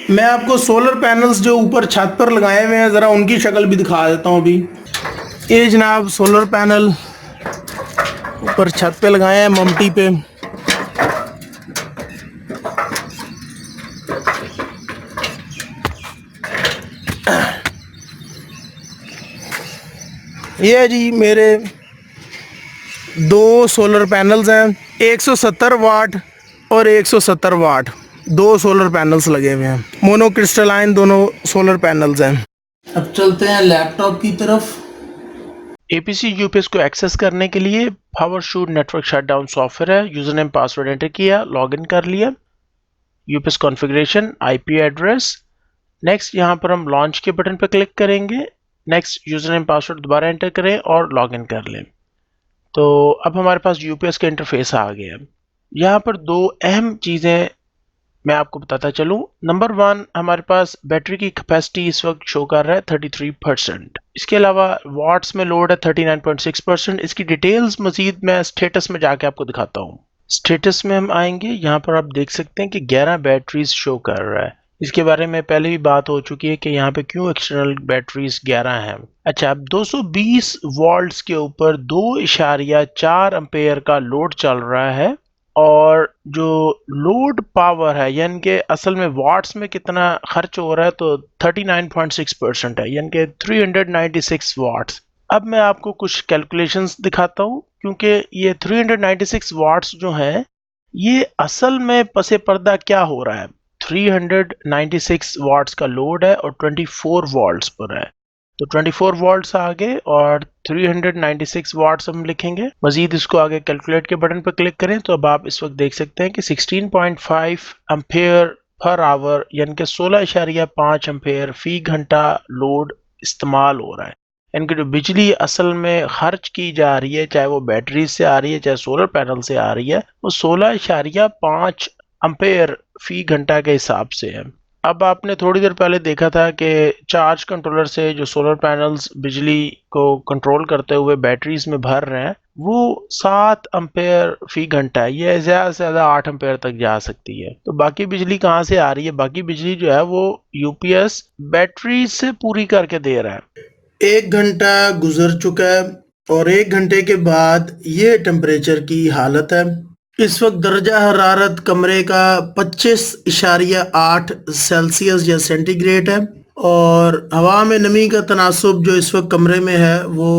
मैं आपको सोलर पैनल्स जो ऊपर छत पर लगाए हुए हैं ज़रा उनकी शक्ल भी दिखा देता हूँ अभी। ये जनाब सोलर पैनल ऊपर छत पे लगाए हैं ममटी पे। ये है जी मेरे 2 सोलर पैनल्स हैं, 170 वाट और 170 वाट, 2 सोलर पैनल्स लगे हुए हैं। मोनोक्रिस्टलाइन दोनों सोलर पैनल्स हैं। अब चलते हैं लैपटॉप की तरफ। APC UPS को एक्सेस करने के लिए पावरशूट नेटवर्क शटडाउन सॉफ्टवेयर है। यूजर नेम पासवर्ड एंटर किया, लॉगिन कर लिया। UPS configuration, IP address. Next यहाँ पर हम लॉन्च के बटन पर क्लिक करेंगे। नेक्स्ट यूजर नेम पासवर्ड दोबारा एंटर करें और लॉगिन कर लें। तो अब हमारे पास UPS का इंटरफेस आ गया। यहाँ पर 2 अहम चीज़ें मैं आपको बताता चलूँ। नंबर 1, हमारे पास बैटरी की कैपेसिटी इस वक्त शो कर रहा है 33%। इसके अलावा वाट्स में लोड है 39.6%। इसकी डिटेल्स मजीद मैं स्टेटस में जाके आपको दिखाता हूँ। स्टेटस में हम आएंगे, यहाँ पर आप देख सकते हैं कि 11 बैटरीज शो कर रहा है। इसके बारे में पहले भी बात हो चुकी है कि यहाँ पे क्यों एक्सटर्नल बैटरीज 11 हैं। अच्छा, अब 220 वोल्ट्स के ऊपर 2.4 एम्पेयर का लोड चल रहा है और जो लोड पावर है यानी कि असल में वाट्स में कितना खर्च हो रहा है तो 39.6% है, यानी कि 396 वाट्स। अब मैं आपको कुछ कैलकुलेशंस दिखाता हूँ क्योंकि ये 396 वाट्स जो हैं ये असल में पसे पर्दा क्या हो रहा है। 396 वाट्स का लोड है और 24 वोल्ट्स पर है, तो 24 वोल्ट्स आगे और 396 वाट्स हम लिखेंगे। मजीद इसको आगे कैलकुलेट के बटन पर क्लिक करें तो अब आप इस वक्त देख सकते हैं कि 16.5 एम्पेयर पर आवर यानी कि 16.5 एम्पेयर फी घंटा लोड इस्तेमाल हो रहा है। इनकी जो बिजली असल में खर्च की जा रही है, चाहे वो बैटरी से आ रही है चाहे सोलर पैनल से आ रही है, वो 16.5 अम्पेयर फी घंटा के हिसाब से है। अब आपने थोड़ी देर पहले देखा था कि चार्ज कंट्रोलर से जो सोलर पैनल्स बिजली को कंट्रोल करते हुए बैटरीज में भर रहे हैं, वो 7 अम्पेयर फी घंटा है। ये ज्यादा से ज्यादा 8 अम्पेयर तक जा सकती है। तो बाकी बिजली कहाँ से आ रही है? बाकी बिजली जो है वो यूपीएस बैटरी से पूरी करके दे रहा है। 1 घंटा गुजर चुका है और 1 घंटे के बाद ये टेम्परेचर की हालत है। इस वक्त दर्जा हरारत कमरे का 25.8 सेल्सियस या सेंटीग्रेड है और हवा में नमी का तनासुब जो इस वक्त कमरे में है वो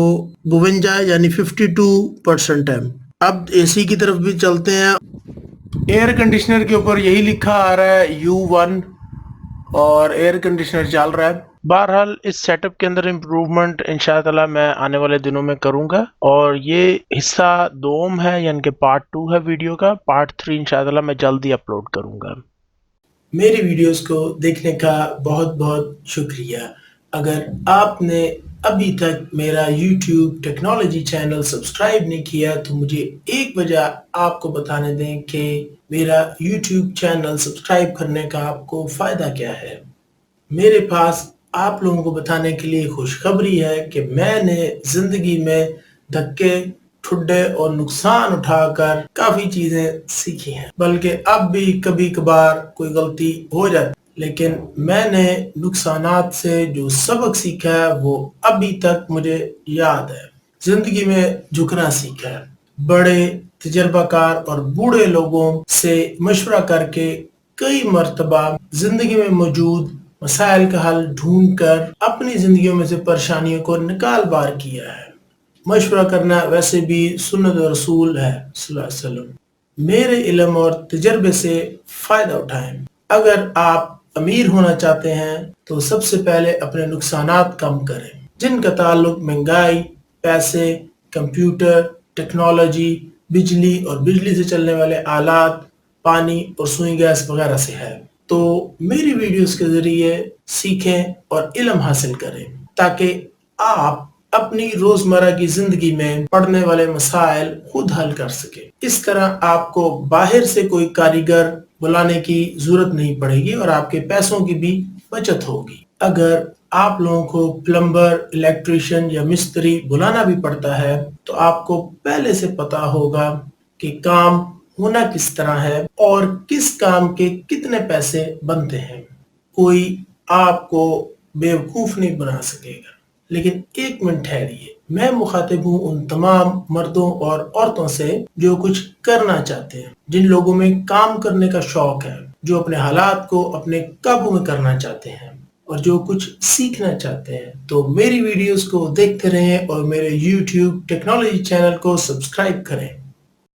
52 यानी 52% है। अब एसी की तरफ भी चलते हैं। एयर कंडीशनर के ऊपर यही लिखा आ रहा है U1 और एयर कंडीशनर चल रहा है। बहरहाल इस सेटअप के अंदर इम्प्रूवमेंट इंशाअल्लाह मैं आने वाले दिनों में करूंगा और ये हिस्सा 2 है, यानी कि पार्ट 2 है वीडियो का। पार्ट 3 इंशाअल्लाह मैं जल्दी अपलोड करूंगा। मेरी वीडियोस को देखने का बहुत बहुत शुक्रिया। अगर आपने अभी तक मेरा YouTube टेक्नोलॉजी चैनल सब्सक्राइब नहीं किया तो मुझे एक वजह आपको बताने दें कि मेरा YouTube चैनल सब्सक्राइब करने का आपको फ़ायदा क्या है। मेरे पास आप लोगों को बताने के लिए खुशखबरी है कि मैंने ज़िंदगी में धक्के, ठुड्डे और नुकसान उठाकर काफ़ी चीज़ें सीखी हैं। बल्कि अब भी कभी कभार कोई गलती हो जाती, लेकिन मैंने नुकसानात से जो सबक सीखा है वो अभी तक मुझे याद है। ज़िंदगी में झुकना सीखा है। बड़े तजर्बाकार और बूढ़े लोगों से मशवरा करके कई मर्तबा ज़िंदगी में मौजूद मसाइल का हल ढूंढकर अपनी जिंदगियों में से परेशानियों को निकाल बार किया है। मशवरा करना वैसे भी सुन्नत और रसूल है सल्लल्लाहु अलैहि वसल्लम। मेरे इल्म और तजर्बे से फायदा उठाएं। अगर आप अमीर होना चाहते हैं तो सबसे पहले अपने नुकसानात कम करें, जिनका ताल्लुक महंगाई, पैसे, कंप्यूटर, टेक्नोलॉजी, बिजली और बिजली से चलने वाले आलात, पानी और सुई गैस वगैरह से है। तो मेरी वीडियोस के जरिए सीखें और इल्म हासिल करें ताकि आप अपनी रोजमर्रा की जिंदगी में पड़ने वाले मसाइल खुद हल कर सके। इस तरह आपको बाहर से कोई कारीगर बुलाने की जरूरत नहीं पड़ेगी और आपके पैसों की भी बचत होगी। अगर आप लोगों को प्लम्बर, इलेक्ट्रिशियन या मिस्त्री बुलाना भी पड़ता है तो आपको पहले से पता होगा कि काम होना किस तरह है और किस काम के कितने पैसे बनते हैं। कोई आपको बेवकूफ नहीं बना सकेगा। लेकिन 1 मिनट ठहरिए, मैं मुखातिब हूँ उन तमाम मर्दों और औरतों से जो कुछ करना चाहते हैं, जिन लोगों में काम करने का शौक है, जो अपने हालात को अपने काबू में करना चाहते हैं और जो कुछ सीखना चाहते हैं। तो मेरी वीडियोस को देखते रहें और मेरे YouTube टेक्नोलॉजी चैनल को सब्सक्राइब करें।